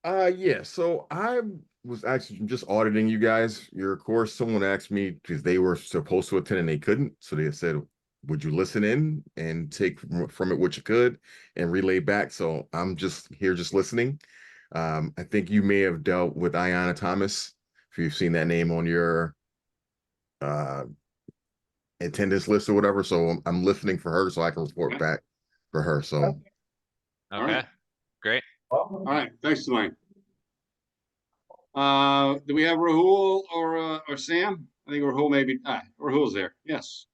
Yeah. So I was actually just auditing you guys, your course. Someone asked me because they were supposed to attend and they couldn't. So they said, would you listen in and take from it what you could and relay back? So I'm just here just listening. I think you may have dealt with Ayanna Thomas, if you've seen that name on your attendance list or whatever. So I'm listening for her so I can report back for her. So
Okay. Great.
All right. Thanks, Dwayne. Do we have Rahul or Sam? I think Rahul maybe. Rahul's there. Yes.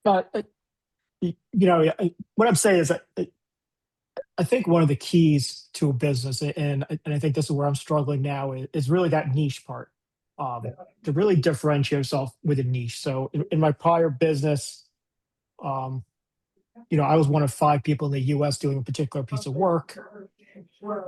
You know, what I'm saying is that I think one of the keys to a business, and I think this is where I'm struggling now, is really that niche part. To really differentiate yourself with a niche. So in my prior business, you know, I was one of 5 people in the U.S. doing a particular piece of work.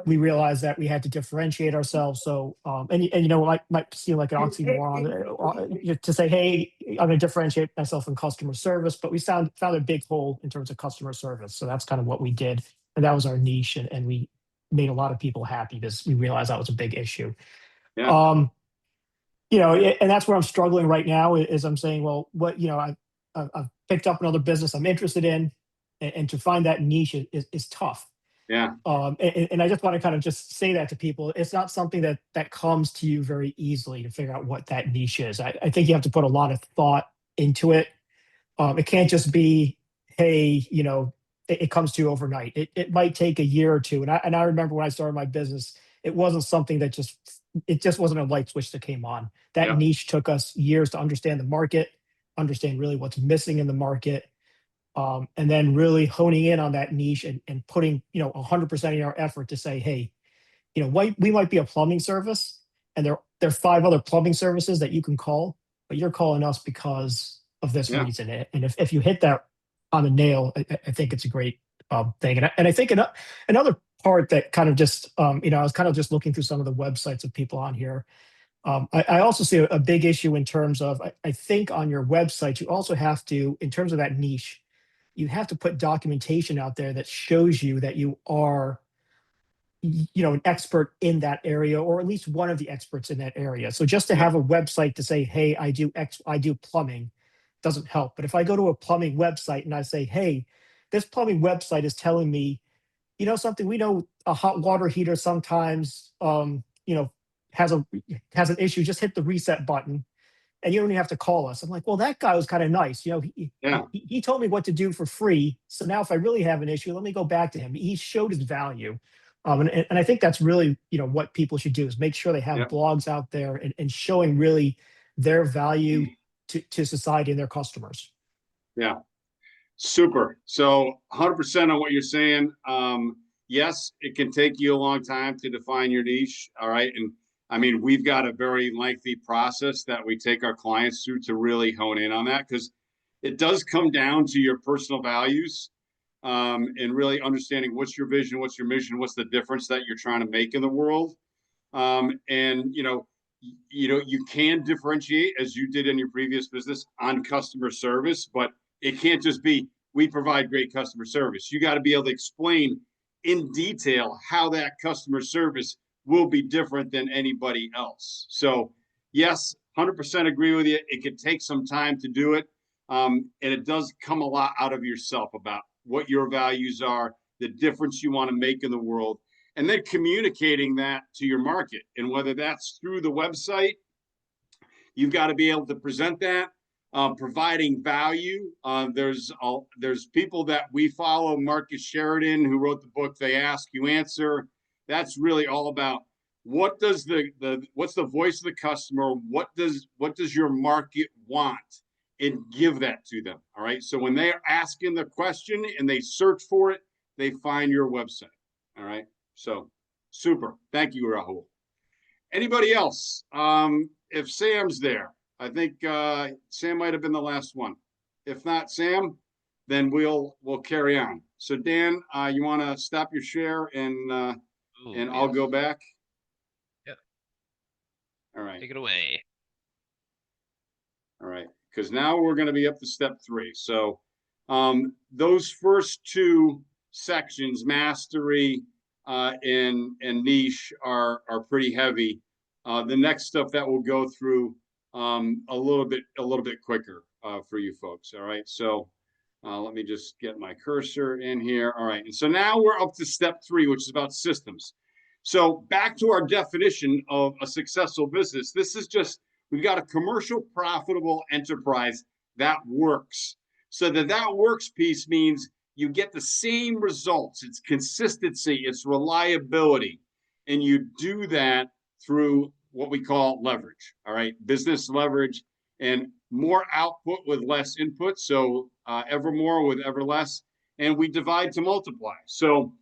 We realized that we had to differentiate ourselves. So, and you know, it might seem like an oxymoron to say, "Hey, I'm going to differentiate myself in customer service," but we found a big hole in terms of customer service. So that's kind of what we did, and that was our niche, and we made a lot of people happy because we realized that was a big issue.
Yeah.
You know, and that's where I'm struggling right now. Is I'm saying, well, what you know, I've picked up another business I'm interested in, and to find that niche is tough.
Yeah.
And I just want to kind of just say that to people. It's not something that comes to you very easily to figure out what that niche is. I think you have to put a lot of thought into it. It can't just be, hey, you know, it comes to you overnight. It might take a year or two. And I remember when I started my business, it wasn't something that just wasn't a light switch that came on. That niche took us years to understand the market, understand really what's missing in the market. And then really honing in on that niche and putting, you know, 100% of our effort to say, hey, you know, we might be a plumbing service, and there are 5 other plumbing services that you can call, but you're calling us because of this reason. And if you hit that on the nail, I think it's a great thing. And I think another part that kind of just, you know, I was kind of just looking through some of the websites of people on here. I also see a big issue in terms of, I think on your website, you also have to, in terms of that niche, you have to put documentation out there that shows you that you are, you know, an expert in that area, or at least one of the experts in that area. So just to have a website to say, hey, I do plumbing, doesn't help. But if I go to a plumbing website and I say, hey, this plumbing website is telling me, you know, something, we know a hot water heater sometimes, you know, has an issue, just hit the reset button and you don't even have to call us. I'm like, well, that guy was kind of nice. You know, he told me what to do for free. So now if I really have an issue, let me go back to him. He showed his value. And I think that's really, you know, what people should do is make sure they have blogs out there and showing really their value to society and their customers.
Yeah. Super. So 100% on what you're saying. Yes, it can take you a long time to define your niche. All right. And I mean, we've got a very lengthy process that we take our clients through to really hone in on that. Because, it does come down to your personal values, and really understanding what's your vision, what's your mission, what's the difference that you're trying to make in the world. And you can differentiate, as you did in your previous business, on customer service, but it can't just be we provide great customer service. You got to be able to explain in detail how that customer service will be different than anybody else. So yes, 100% agree with you. It could take some time to do it. And it does come a lot out of yourself about what your values are, the difference you want to make in the world, and then communicating that to your market. And whether that's through the website, you've got to be able to present that, providing value. There's people that we follow, Marcus Sheridan, who wrote the book They Ask, You Answer. That's really all about what does what's the voice of the customer, what does your market want, and give that to them. All right. So when they're asking the question and they search for it, they find your website. All right. So super. Thank you, Rahul. Anybody else? If Sam's there, I think Sam might have been the last one. If not Sam, then we'll carry on. So Dan, you want to stop your share and I'll go back.
Yep.
All right.
Take it away.
All right. Because now we're going to be up to step 3. So those first 2 sections, mastery and niche, are pretty heavy. The next stuff that we'll go through a little bit quicker for you folks. All right. So let me just get my cursor in here. All right. And so now we're up to step 3, which is about systems. So back to our definition of a successful business. This is just, we've got a commercial profitable enterprise that works. So that works piece means you get the same results. It's consistency, it's reliability. And you do that through what we call leverage. All right. Business leverage, and more output with less input. So ever more with ever less. And we divide to multiply. So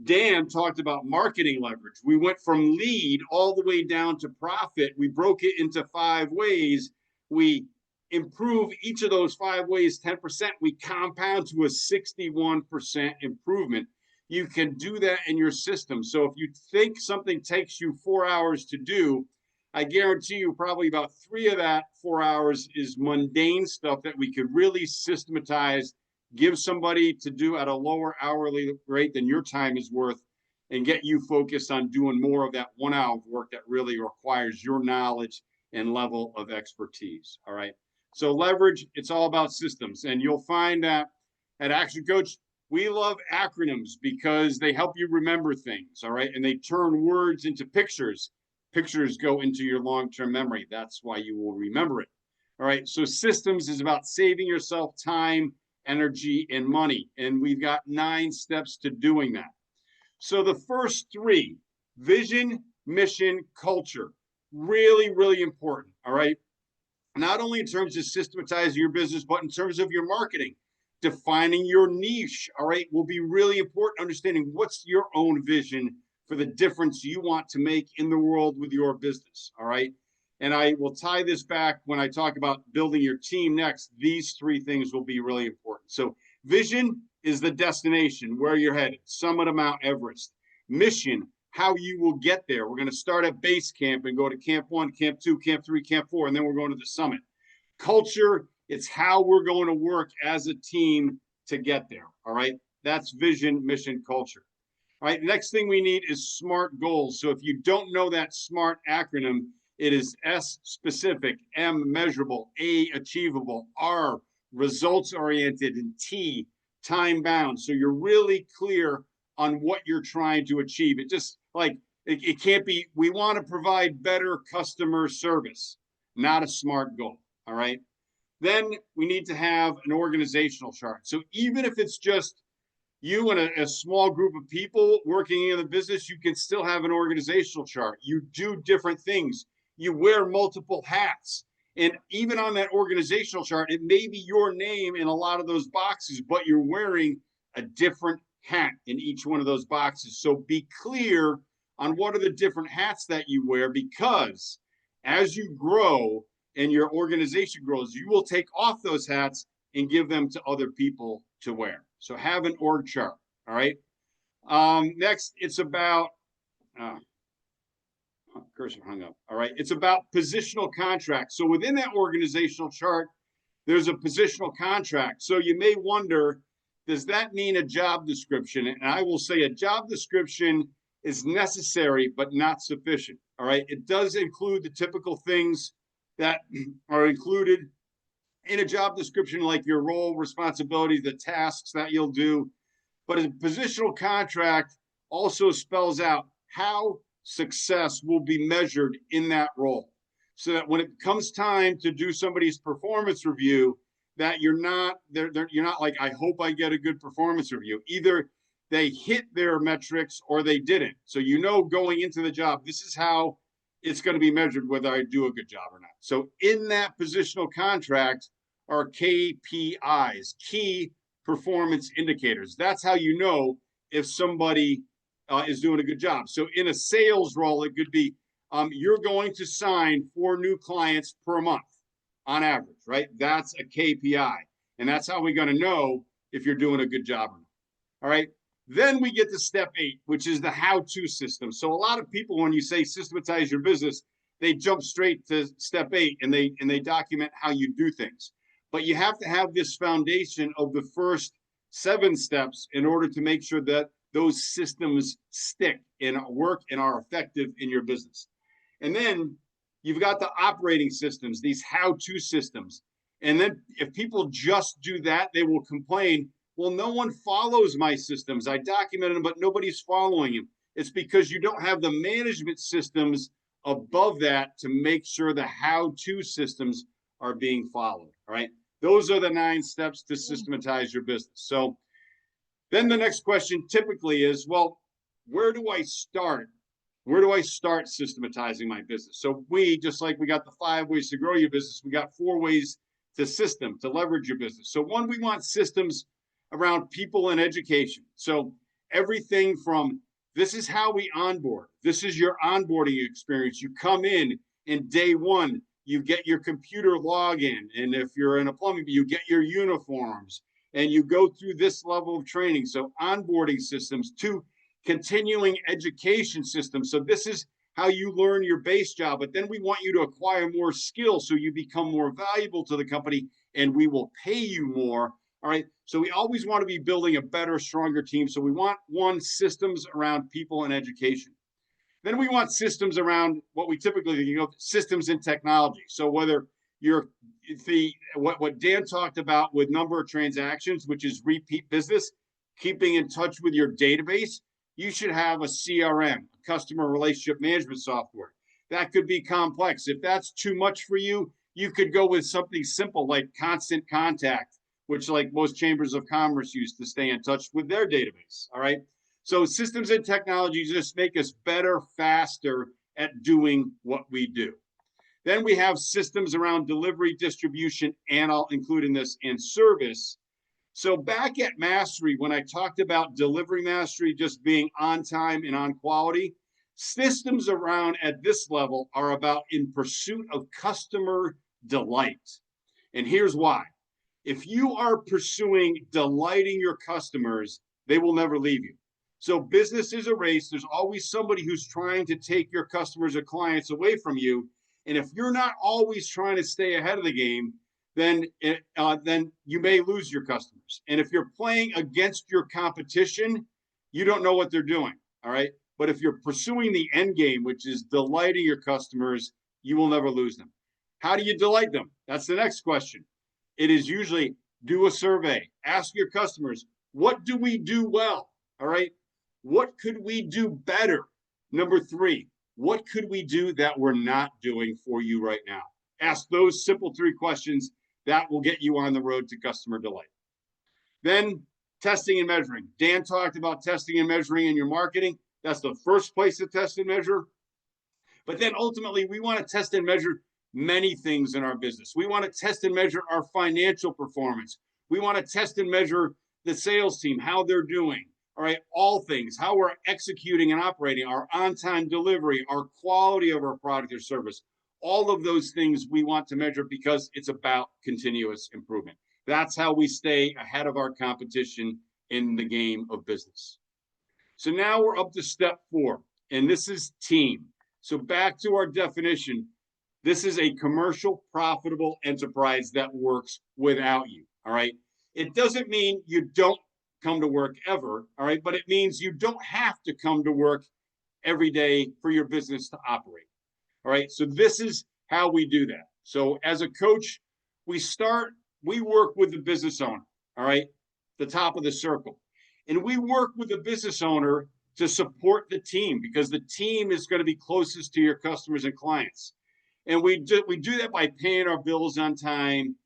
Dan talked about marketing leverage. We went from lead all the way down to profit. We broke it into 5 ways. We improve each of those 5 ways 10%. We compound to a 61% improvement. You can do that in your system. So if you think something takes you 4 hours to do, I guarantee you probably about 3 of that 4 hours is mundane stuff that we could really systematize, give somebody to do at a lower hourly rate than your time is worth, and get you focused on doing more of that 1 hour of work that really requires your knowledge and level of expertise. All right. So leverage, it's all about systems. And you'll find that at ActionCoach, we love acronyms because they help you remember things. All right. And they turn words into pictures. Pictures go into your long-term memory. That's why you will remember it. All right. So systems is about saving yourself time, energy, and money. And we've got 9 steps to doing that. So the first 3, vision, mission, culture, really, really important. All right. Not only in terms of systematizing your business, but in terms of your marketing. Defining your niche, all right, will be really important. Understanding what's your own vision for the difference you want to make in the world with your business, all right? And I will tie this back when I talk about building your team next. These 3 things will be really important. So vision is the destination, where you're headed, summit of Mount Everest. Mission, how you will get there. We're going to start at base camp and go to camp 1, camp 2, camp 3, camp 4, and then we're going to the summit. Culture, it's how we're going to work as a team to get there. All right. That's vision, mission, culture. All right. Next thing we need is SMART goals. So if you don't know that SMART acronym, it is S, specific, M, measurable, A, achievable, R, results oriented, and T, time bound. So you're really clear on what you're trying to achieve. It just like, it can't be, we want to provide better customer service, not a SMART goal. All right. Then we need to have an organizational chart. So even if it's just you and a small group of people working in the business, you can still have an organizational chart. You do different things. You wear multiple hats. And even on that organizational chart, it may be your name in a lot of those boxes, but you're wearing a different hat in each one of those boxes. So be clear on what are the different hats that you wear, because as you grow, and your organization grows, you will take off those hats and give them to other people to wear. So have an org chart. All right. Next, it's about cursor hung up. All right. It's about positional contracts. So within that organizational chart, there's a positional contract. So you may wonder, does that mean a job description? And I will say a job description is necessary, but not sufficient. All right. It does include the typical things that are included in a job description, like your role, responsibilities, the tasks that you'll do. But a positional contract also spells out how success will be measured in that role, so that when it comes time to do somebody's performance review, that you're not you're not like, I hope I get a good performance review. Either they hit their metrics or they didn't. So you know, going into the job, this is how it's going to be measured, whether I do a good job or not. So in that positional contract are KPIs, key performance indicators. That's how you know if somebody is doing a good job. So in a sales role, it could be you're going to sign 4 new clients per month on average, right? That's a KPI. And that's how we're going to know if you're doing a good job or not. All right. Then we get to step 8, which is the how-to system. So a lot of people, when you say systematize your business, they jump straight to step 8 and they document how you do things. But you have to have this foundation of the first 7 steps in order to make sure that those systems stick and work and are effective in your business. And then you've got the operating systems, these how-to systems. And then if people just do that, they will complain, well, no one follows my systems. I documented them, but nobody's following them. It's because you don't have the management systems above that to make sure the how-to systems are being followed. All right. Those are the 9 steps to systematize your business. So then the next question typically is, well, where do I start? Where do I start systematizing my business? So we, just like we got the 5 ways to grow your business, we got 4 ways to leverage your business. So one, we want systems around people and education. So everything from, this is how we onboard. This is your onboarding experience. You come in day 1, you get your computer login. And if you're in a plumbing, you get your uniforms and you go through this level of training. So onboarding systems. 2, continuing education systems. So this is how you learn your base job, but then we want you to acquire more skills so you become more valuable to the company and we will pay you more. All right. So we always want to be building a better, stronger team. So we want, 1, systems around people and education. Then we want systems around what we typically think of, systems and technology. So whether you're what Dan talked about with number of transactions, which is repeat business, keeping in touch with your database, you should have a CRM, customer relationship management software. That could be complex. If that's too much for you, you could go with something simple like Constant Contact, which like most chambers of commerce use to stay in touch with their database. All right. So systems and technology just make us better, faster at doing what we do. Then we have systems around delivery, distribution, and I'll include in this, and service. So back at Mastery, when I talked about delivery mastery just being on time and on quality, systems around at this level are about in pursuit of customer delight. And here's why. If you are pursuing delighting your customers, they will never leave you. So business is a race. There's always somebody who's trying to take your customers or clients away from you. And if you're not always trying to stay ahead of the game, then you may lose your customers. And if you're playing against your competition, you don't know what they're doing. All right. But if you're pursuing the end game, which is delighting your customers, you will never lose them. How do you delight them? That's the next question. It is usually do a survey, ask your customers, what do we do well? All right. What could we do better? Number 3, what could we do that we're not doing for you right now? Ask those simple 3 questions. That will get you on the road to customer delight. Then testing and measuring. Dan talked about testing and measuring in your marketing. That's the first place to test and measure. But then ultimately, we want to test and measure many things in our business. We want to test and measure our financial performance. We want to test and measure the sales team, how they're doing. All right, all things, how we're executing and operating, our on-time delivery, our quality of our product or service. All of those things we want to measure because it's about continuous improvement. That's how we stay ahead of our competition in the game of business. So now we're up to step 4, and this is team. So back to our definition, this is a commercial, profitable enterprise that works without you, all right? It doesn't mean you don't come to work ever, all right? But it means you don't have to come to work every day for your business to operate, all right? So this is how we do that. So as a coach, we work with the business owner, all right? The top of the circle. And we work with the business owner to support the team because the team is going to be closest to your customers and clients. And we do that by paying our bills on time,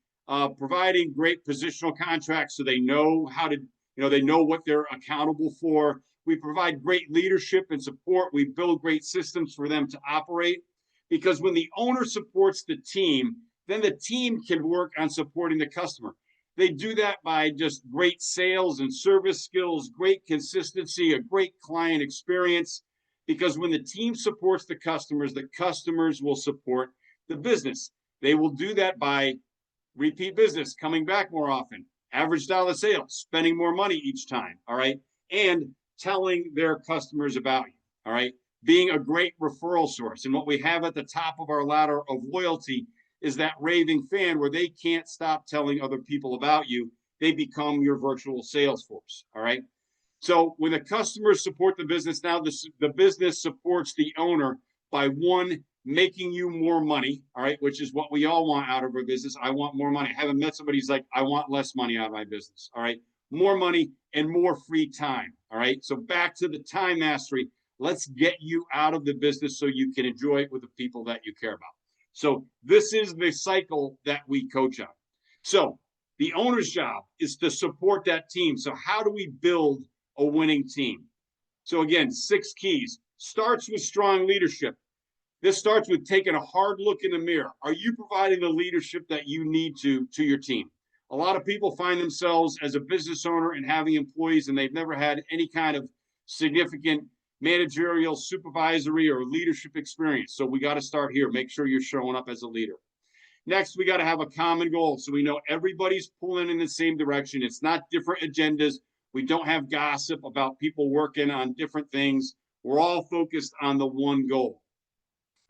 providing great positional contracts so they know how to, they know what they're accountable for. We provide great leadership and support. We build great systems for them to operate because when the owner supports the team, then the team can work on supporting the customer. They do that by just great sales and service skills, great consistency, a great client experience. Because when the team supports the customers will support the business. They will do that by repeat business, coming back more often, average dollar sales, spending more money each time, all right? And telling their customers about you, all right? Being a great referral source. And what we have at the top of our ladder of loyalty is that raving fan where they can't stop telling other people about you. They become your virtual sales force, all right? So when the customers support the business, now the business supports the owner by one, making you more money, all right, which is what we all want out of our business. I want more money. I haven't met somebody who's like, I want less money out of my business, all right? More money and more free time, all right? So back to the time mastery. Let's get you out of the business so you can enjoy it with the people that you care about. So this is the cycle that we coach on. So the owner's job is to support that team. So how do we build a winning team? So again, 6 keys. Starts with strong leadership. This starts with taking a hard look in the mirror. Are you providing the leadership that you need to your team? A lot of people find themselves as a business owner and having employees, and they've never had any kind of significant managerial, supervisory, or leadership experience. So we got to start here. Make sure you're showing up as a leader. Next, we got to have a common goal. So we know everybody's pulling in the same direction. It's not different agendas. We don't have gossip about people working on different things. We're all focused on the one goal.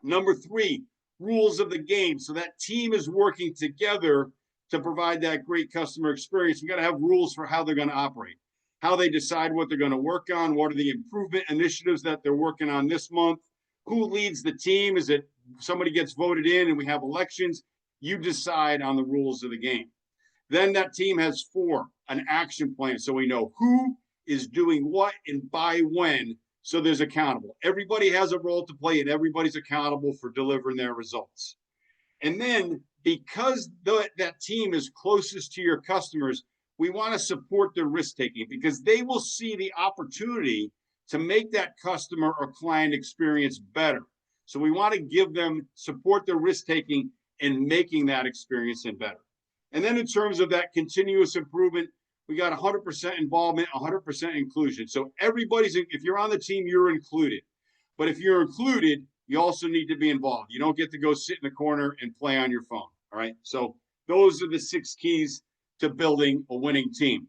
Number 3, rules of the game. So that team is working together to provide that great customer experience. We got to have rules for how they're going to operate, how they decide what they're going to work on, what are the improvement initiatives that they're working on this month, who leads the team. Is it somebody gets voted in and we have elections? You decide on the rules of the game. Then that team has 4, an action plan. So we know who is doing what and by when. So there's accountable. Everybody has a role to play and everybody's accountable for delivering their results. And then because that team is closest to your customers, we want to support their risk taking because they will see the opportunity to make that customer or client experience better. So we want to give them, support their risk taking and making that experience better. And then in terms of that continuous improvement, we got 100% involvement, 100% inclusion. So if you're on the team, you're included. But if you're included, you also need to be involved. You don't get to go sit in the corner and play on your phone, all right? So those are the 6 keys to building a winning team.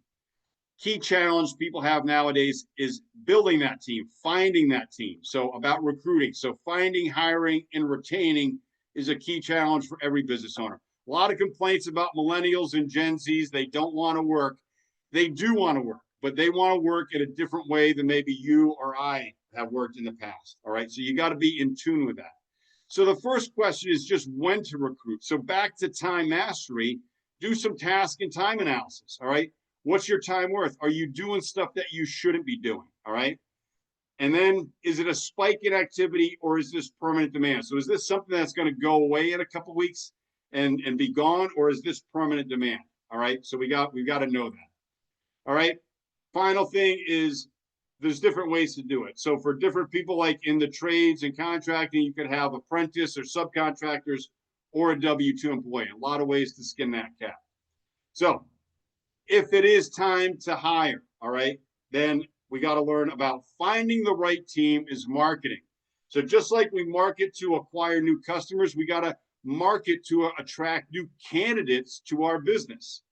Key challenge people have nowadays is building that team, finding that team. So about recruiting. So finding, hiring, and retaining is a key challenge for every business owner. A lot of complaints about millennials and Gen Zs. They don't want to work. They do want to work, but they want to work in a different way than maybe you or I have worked in the past. All right. So you got to be in tune with that. So the first question is just when to recruit. So back to time mastery, do some task and time analysis. All right. What's your time worth? Are you doing stuff that you shouldn't be doing? All right. And then is it a spike in activity or is this permanent demand? So is this something that's going to go away in a couple of weeks and be gone, or is this permanent demand? All right. So we've got to know that. All right. Final thing is there's different ways to do it. So for different people, like in the trades and contracting, you could have apprentice or subcontractors or a W-2 employee. A lot of ways to skin that cat. So if it is time to hire, all right, then we got to learn about finding the right team is marketing. So just like we market to acquire new customers, we got to market to attract new candidates to our business.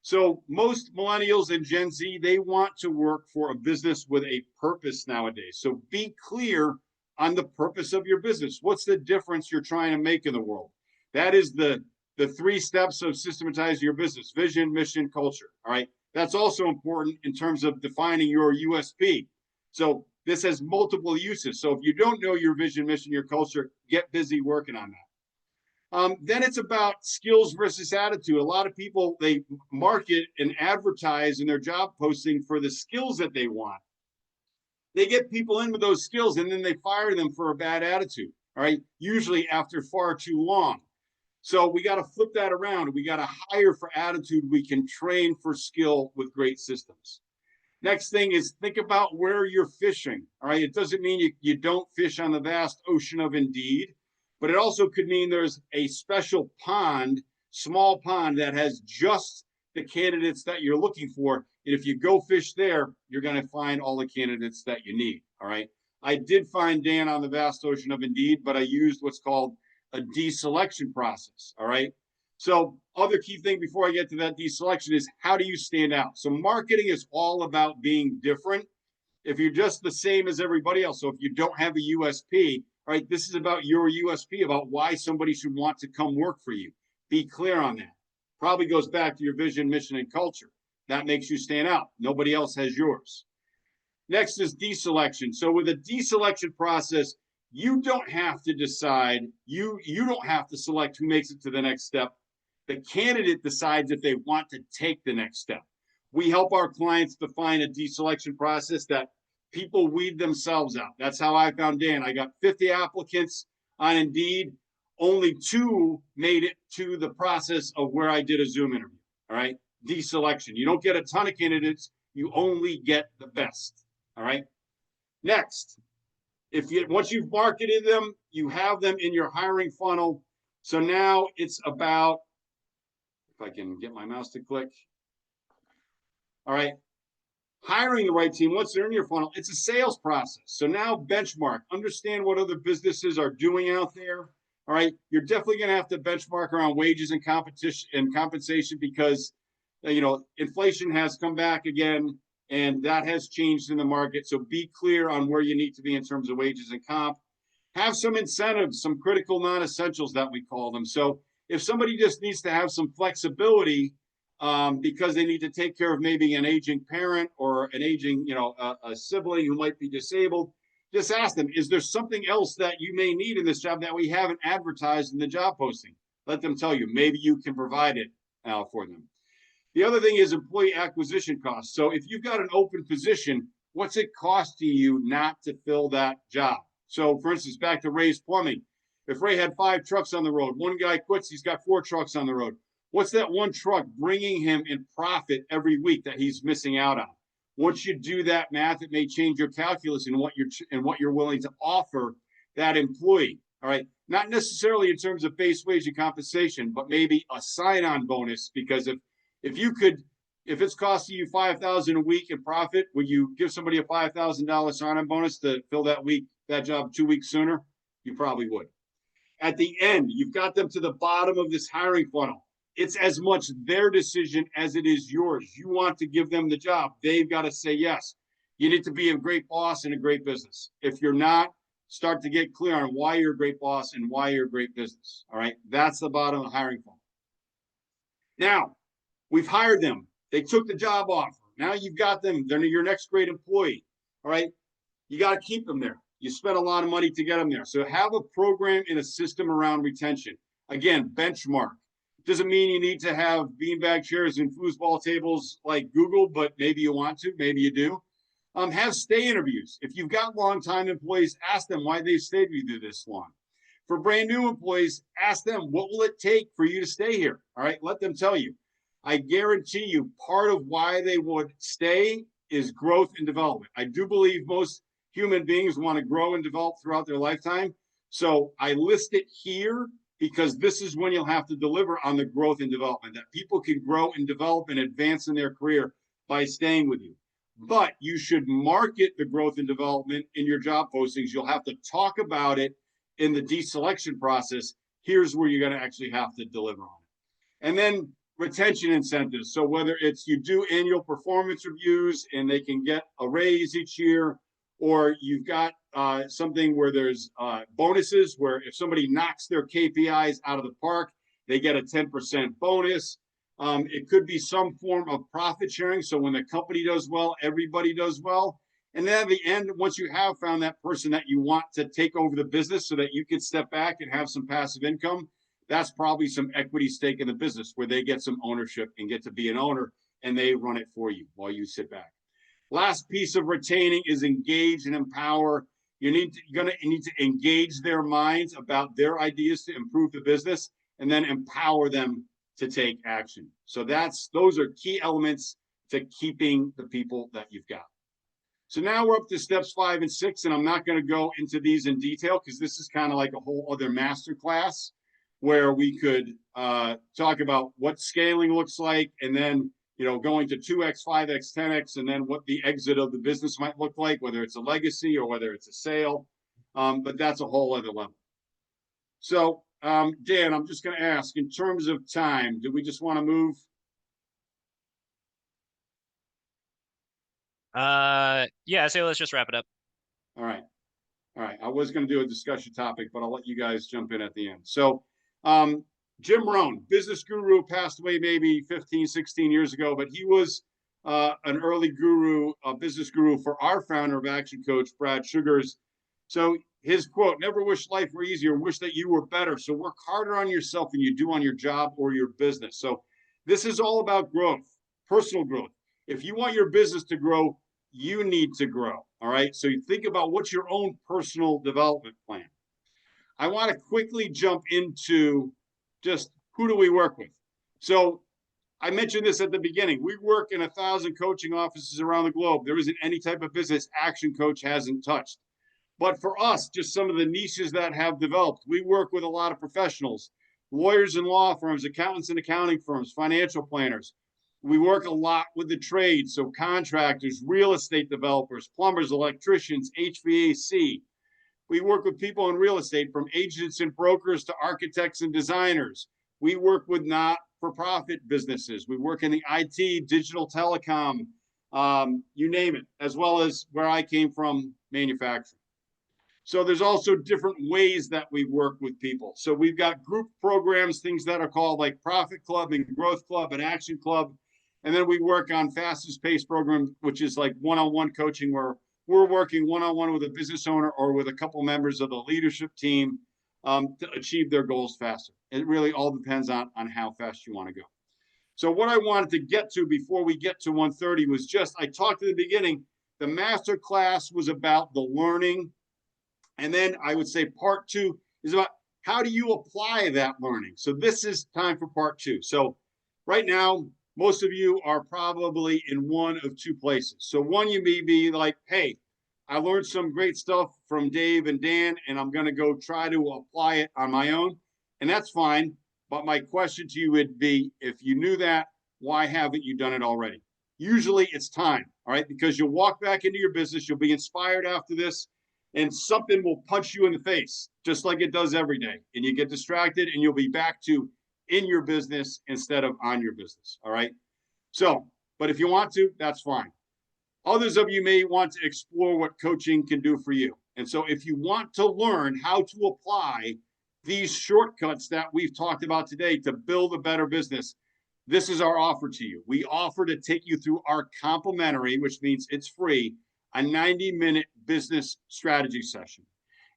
So most millennials and Gen Z, they want to work for a business with a purpose nowadays. So be clear on the purpose of your business. What's the difference you're trying to make in the world? That is the 3 steps of systematizing your business: vision, mission, culture. All right. That's also important in terms of defining your USP. So this has multiple uses. So if you don't know your vision, mission, your culture, get busy working on that. Then it's about skills versus attitude. A lot of people, they market and advertise in their job posting for the skills that they want. They get people in with those skills and then they fire them for a bad attitude, all right? Usually after far too long. So we got to flip that around. We got to hire for attitude. We can train for skill with great systems. Next thing is think about where you're fishing, all right? It doesn't mean you don't fish on the vast ocean of Indeed, but it also could mean there's a special pond, small pond that has just the candidates that you're looking for. And if you go fish there, you're going to find all the candidates that you need. All right. I did find Dan on the vast ocean of Indeed, but I used what's called a deselection process. All right. So other key thing before I get to that deselection is how do you stand out? So marketing is all about being different. If you're just the same as everybody else, so if you don't have a USP, all right, this is about your USP, about why somebody should want to come work for you. Be clear on that. Probably goes back to your vision, mission, and culture. That makes you stand out. Nobody else has yours. Next is deselection. So with a deselection process, you don't have to decide, you don't have to select who makes it to the next step. The candidate decides if they want to take the next step. We help our clients define a deselection process that people weed themselves out. That's how I found Dan. I got 50 applicants on Indeed. Only 2 made it to the process of where I did a Zoom interview. All right. Deselection. You don't get a ton of candidates. You only get the best. All right. Next, once you've marketed them, you have them in your hiring funnel. So now it's about, if I can get my mouse to click. All right. Hiring the right team, once they're in your funnel, it's a sales process. So now benchmark, understand what other businesses are doing out there. All right. You're definitely going to have to benchmark around wages and competition and compensation because, inflation has come back again and that has changed in the market. So be clear on where you need to be in terms of wages and comp. Have some incentives, some critical non-essentials that we call them. So if somebody just needs to have some flexibility, because they need to take care of maybe an aging parent or an aging, a sibling who might be disabled, just ask them, is there something else that you may need in this job that we haven't advertised in the job posting? Let them tell you, maybe you can provide it for them. The other thing is employee acquisition costs. So if you've got an open position, what's it costing you not to fill that job? So for instance, back to Ray's plumbing. If Ray had 5 trucks on the road, one guy quits, he's got 4 trucks on the road. What's that one truck bringing him in profit every week that he's missing out on? Once you do that math, it may change your calculus in what you're willing to offer that employee. All right, not necessarily in terms of base wage and compensation, but maybe a sign-on bonus. Because if it's costing you $5,000 a week in profit, would you give somebody a $5,000 sign-on bonus to fill that job 2 weeks sooner? You probably would. At the end, you've got them to the bottom of this hiring funnel. It's as much their decision as it is yours. You want to give them the job. They've got to say yes. You need to be a great boss in a great business. If you're not, start to get clear on why you're a great boss and why you're a great business. All right. That's the bottom of the hiring funnel. Now, we've hired them. They took the job offer. Now you've got them. They're your next great employee. All right. You got to keep them there. You spent a lot of money to get them there. So have a program and a system around retention. Again, benchmark. Doesn't mean you need to have beanbag chairs and foosball tables like Google, but maybe you want to, maybe you do. Have stay interviews. If you've got long-time employees, ask them why they've stayed with you this long. For brand new employees, ask them, what will it take for you to stay here? All right, let them tell you. I guarantee you part of why they would stay is growth and development. I do believe most human beings want to grow and develop throughout their lifetime. So I list it here because this is when you'll have to deliver on the growth and development, that people can grow and develop and advance in their career by staying with you. But you should market the growth and development in your job postings. You'll have to talk about it in the deselection process. Here's where you're going to actually have to deliver on it. And then retention incentives. So whether it's you do annual performance reviews and they can get a raise each year, or you've got something where there's bonuses, where if somebody knocks their KPIs out of the park, they get a 10% bonus. It could be some form of profit sharing. So when the company does well, everybody does well. And then at the end, once you have found that person that you want to take over the business so that you can step back and have some passive income, that's probably some equity stake in the business where they get some ownership and get to be an owner, and they run it for you while you sit back. Last piece of retaining is engage and empower. You need to engage their minds about their ideas to improve the business, and then empower them to take action. So those are key elements to keeping the people that you've got. So now we're up to steps 5 and 6, and I'm not going to go into these in detail because this is kind of like a whole other master class where we could talk about what scaling looks like, and then going to 2x, 5x, 10x, and then what the exit of the business might look like, whether it's a legacy or whether it's a sale. But that's a whole other level. So Dan, I'm just going to ask, in terms of time, do we just want to move?
Yeah, so let's just wrap it up.
All right. I was going to do a discussion topic, but I'll let you guys jump in at the end. So Jim Rohn, business guru, passed away maybe 15, 16 years ago, but he was an early guru, a business guru for our founder of ActionCoach, Brad Sugars. So his quote, "Never wish life were easier, wish that you were better. So work harder on yourself than you do on your job or your business." So this is all about growth, personal growth. If you want your business to grow, you need to grow. All right. So you think about what's your own personal development plan. I want to quickly jump into just who do we work with. So I mentioned this at the beginning. We work in 1,000 coaching offices around the globe. There isn't any type of business ActionCoach hasn't touched. But for us, just some of the niches that have developed, we work with a lot of professionals, lawyers and law firms, accountants and accounting firms, financial planners. We work a lot with the trades, so contractors, real estate developers, plumbers, electricians, HVAC. We work with people in real estate, from agents and brokers to architects and designers. We work with not-for-profit businesses. We work in the IT, digital telecom, you name it, as well as where I came from, manufacturing. So there's also different ways that we work with people. So we've got group programs, things that are called like Profit Club and Growth Club and Action Club. And then we work on fastest paced programs, which is like one-on-one coaching, where we're working one-on-one with a business owner or with a couple members of the leadership team to achieve their goals faster. It really all depends on how fast you want to go. So what I wanted to get to before we get to 1:30 was just, I talked at the beginning, the master class was about the learning. And then I would say part 2 is about how do you apply that learning? So this is time for part 2. So right now, most of you are probably in one of 2 places. So one, you may be like, hey, I learned some great stuff from Dave and Dan, and I'm going to go try to apply it on my own. And that's fine. But my question to you would be, if you knew that, why haven't you done it already? Usually it's time, all right? Because you'll walk back into your business, you'll be inspired after this, and something will punch you in the face, just like it does every day. And you get distracted, and you'll be back to in your business instead of on your business, all right? So, but if you want to, that's fine. Others of you may want to explore what coaching can do for you. And so if you want to learn how to apply these shortcuts that we've talked about today to build a better business, this is our offer to you. We offer to take you through our complimentary, which means it's free, a 90-minute business strategy session.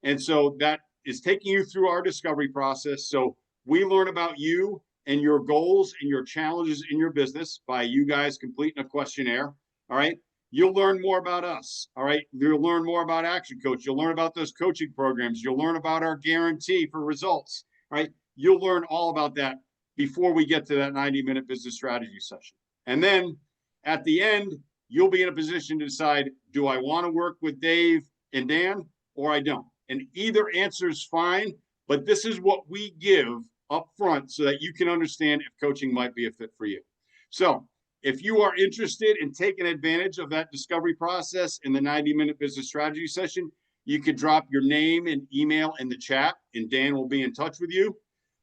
And so that is taking you through our discovery process. So we learn about you and your goals and your challenges in your business by you guys completing a questionnaire. All right. You'll learn more about us. All right. You'll learn more about ActionCoach. You'll learn about those coaching programs. You'll learn about our guarantee for results. All right. You'll learn all about that before we get to that 90-minute business strategy session. And then at the end, you'll be in a position to decide, do I want to work with Dave and Dan, or I don't? And either answer is fine, but this is what we give up front so that you can understand if coaching might be a fit for you. So if you are interested in taking advantage of that discovery process in the 90-minute business strategy session, you could drop your name and email in the chat, and Dan will be in touch with you.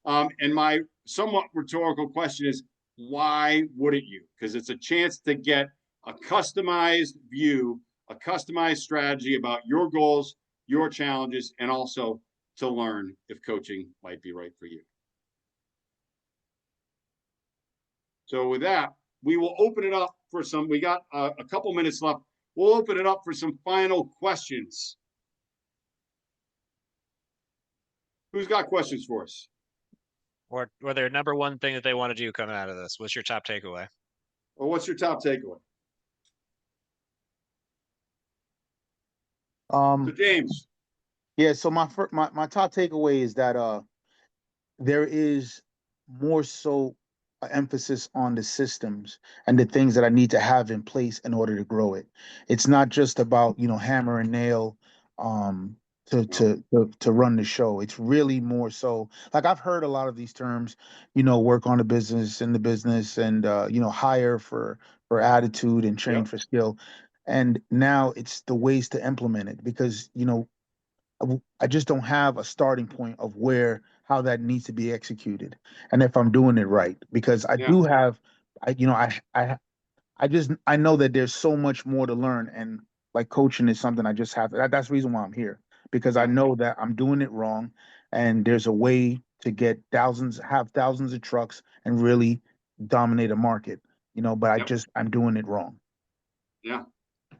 And my somewhat rhetorical question is, why wouldn't you? Because it's a chance to get a customized view, a customized strategy about your goals, your challenges, and also to learn if coaching might be right for you. So with that, we will open it up for some, we got a couple minutes left. We'll open it up for some final questions. Who's got questions for us?
Or their number one thing that they want to do coming out of this. What's your top takeaway?
Or what's your top takeaway? So James.
Yeah, so my top takeaway is that there is more so an emphasis on the systems and the things that I need to have in place in order to grow it. It's not just about, hammer and nail to run the show. It's really more so, like, I've heard a lot of these terms, work on the business, in the business, and hire for attitude and train for skill. And now it's the ways to implement it, because I just don't have a starting point of how that needs to be executed, and if I'm doing it right, because I do have, I know that there's so much more to learn, and like coaching is something I just have. That's the reason why I'm here, because I know that I'm doing it wrong, and there's a way to have thousands of trucks and really dominate a market, but I'm doing it wrong.
Yeah.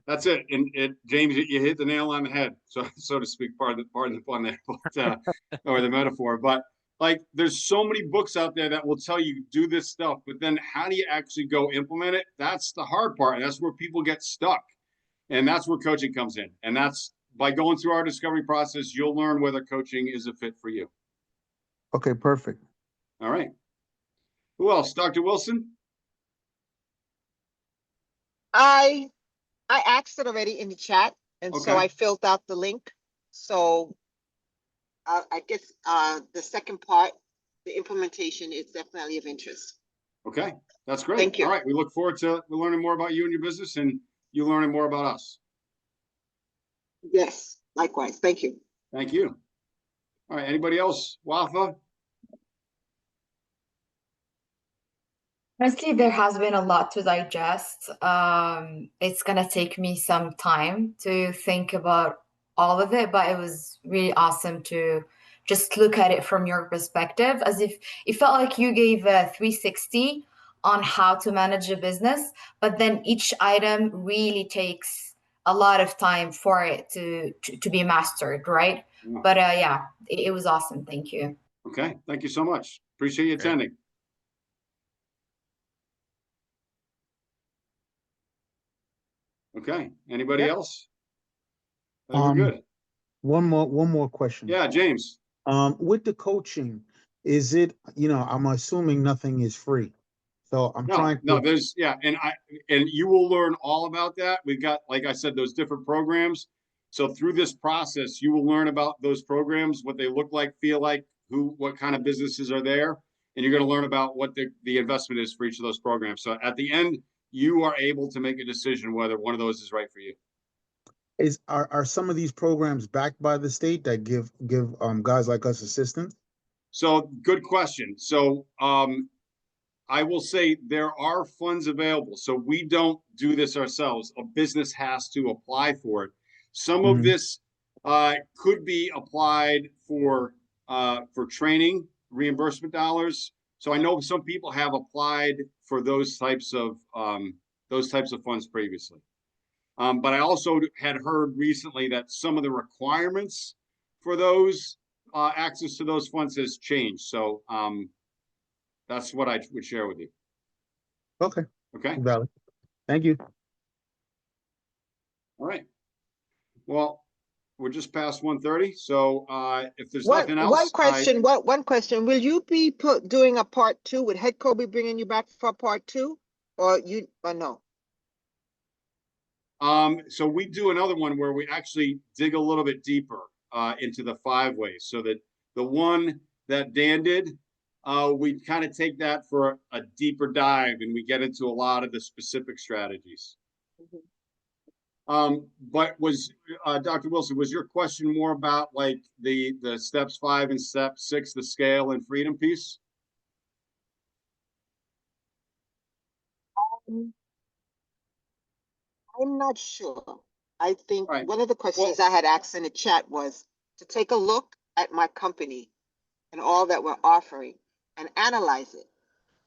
That's it. And James, you hit the nail on the head, so to speak. Pardon the pun there, but, or the metaphor. But like, there's so many books out there that will tell you do this stuff, but then how do you actually go implement it? That's the hard part, and that's where people get stuck. And that's where coaching comes in. And that's by going through our discovery process, you'll learn whether coaching is a fit for you.
Okay, perfect.
All right. Who else? Dr. Wilson?
I asked it already in the chat, and so I filled out the link. So I guess the second part, the implementation, is definitely of interest.
Okay, that's great.
Thank you.
All right, we look forward to learning more about you and your business, and you learning more about us.
Yes, likewise. Thank you.
Thank you. All right, anybody else? Wafa?
Honestly, there has been a lot to digest. It's gonna take me some time to think about all of it, but it was really awesome to just look at it from your perspective, as if it felt like you gave a 360 on how to manage a business, but then each item really takes a lot of time for it to be mastered, right?
Yeah.
But it was awesome. Thank you.
Okay, thank you so much. Appreciate you attending. Okay, anybody else? I think we're good.
One more question.
Yeah, James.
With the coaching, is it, I'm assuming nothing is free. So I'm trying to.
No, there's, and you will learn all about that. We've got, like I said, those different programs. So through this process, you will learn about those programs, what they look like, feel like, what kind of businesses are there. And you're going to learn about what the investment is for each of those programs. So at the end, you are able to make a decision whether one of those is right for you.
Are some of these programs backed by the state that give guys like us assistance?
So good question. So I will say there are funds available. So we don't do this ourselves. A business has to apply for it. Some of this could be applied for training reimbursement dollars. So I know some people have applied for those types of funds previously. But I also had heard recently that some of the requirements for those access to those funds has changed. So that's what I would share with you.
Okay.
Okay.
Valid. Thank you.
All right. Well, we're just past 1:30. So if there's nothing else.
One question. Will you be doing a part 2? Would Head Coach be bringing you back for part 2? Or no?
So we do another one where we actually dig a little bit deeper into the 5 ways. So that the one that Dan did, we kind of take that for a deeper dive, and we get into a lot of the specific strategies. But was Dr. Wilson, was your question more about like the steps 5 and step 6, the scale and freedom piece?
I'm not sure. I think
Right.
one of the questions I had asked in the chat was to take a look at my company and all that we're offering and analyze it.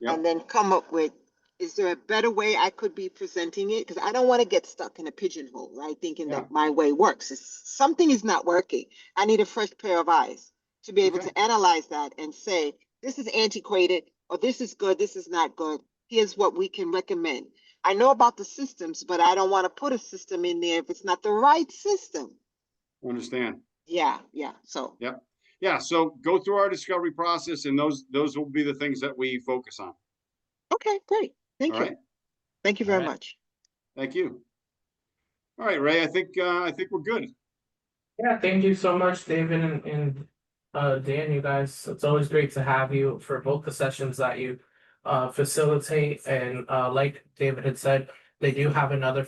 Yep.
And then come up with, is there a better way I could be presenting it? Because I don't want to get stuck in a pigeonhole, right? Thinking that my way works. Something is not working. I need a fresh pair of eyes to be able to analyze that and say, this is antiquated, or this is good, this is not good. Here's what we can recommend. I know about the systems, but I don't want to put a system in there if it's not the right system.
Understand.
Yeah. So.
Yep. Yeah. So go through our discovery process, and those will be the things that we focus on.
Okay, great. Thank you.
Right.
Thank you very much.
Thank you. All right, Ray. I think we're good.
Yeah, thank you so much, David and Dan, you guys. It's always great to have you for both the sessions that you facilitate. And like David had said, they do have another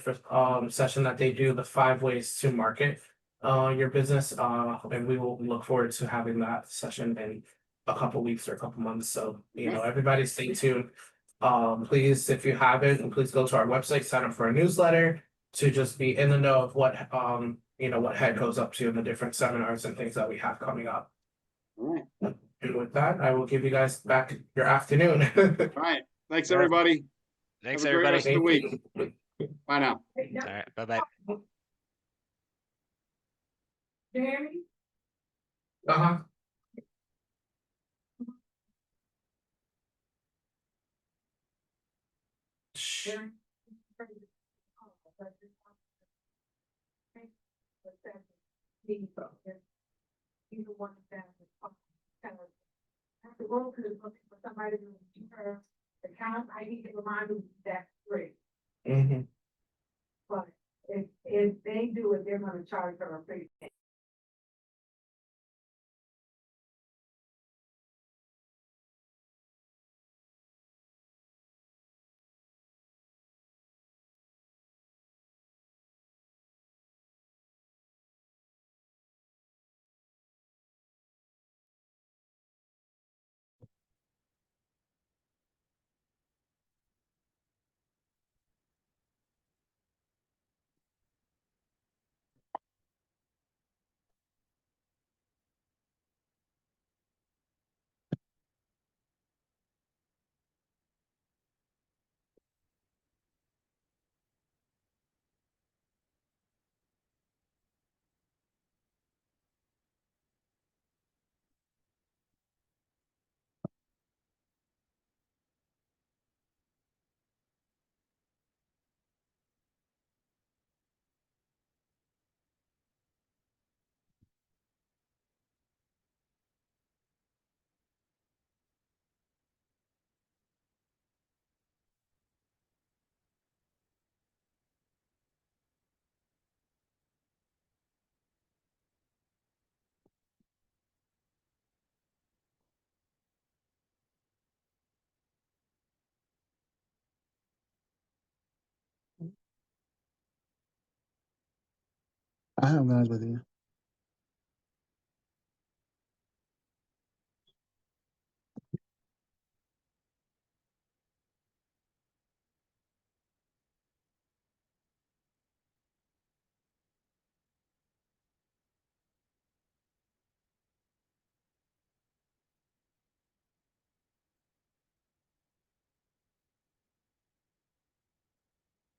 session that they do, the 5 ways to market your business. And we will look forward to having that session in a couple weeks or a couple months. So, everybody stay tuned. Please, if you haven't, please go to our website, sign up for a newsletter to just be in the know of what what head goes up to in the different seminars and things that we have coming up.
All right.
And with that, I will give you guys back your afternoon.
All right. Thanks, everybody.
Thanks,
Have a great
everybody.
rest of the week. Bye now.
All right. Bye-bye.
Uh-huh. Sure.
The broker is looking for somebody to keep her account. I need to remind them that's free.
Mm-hmm.
But if they do it, they're gonna charge her a fee.
I have no idea.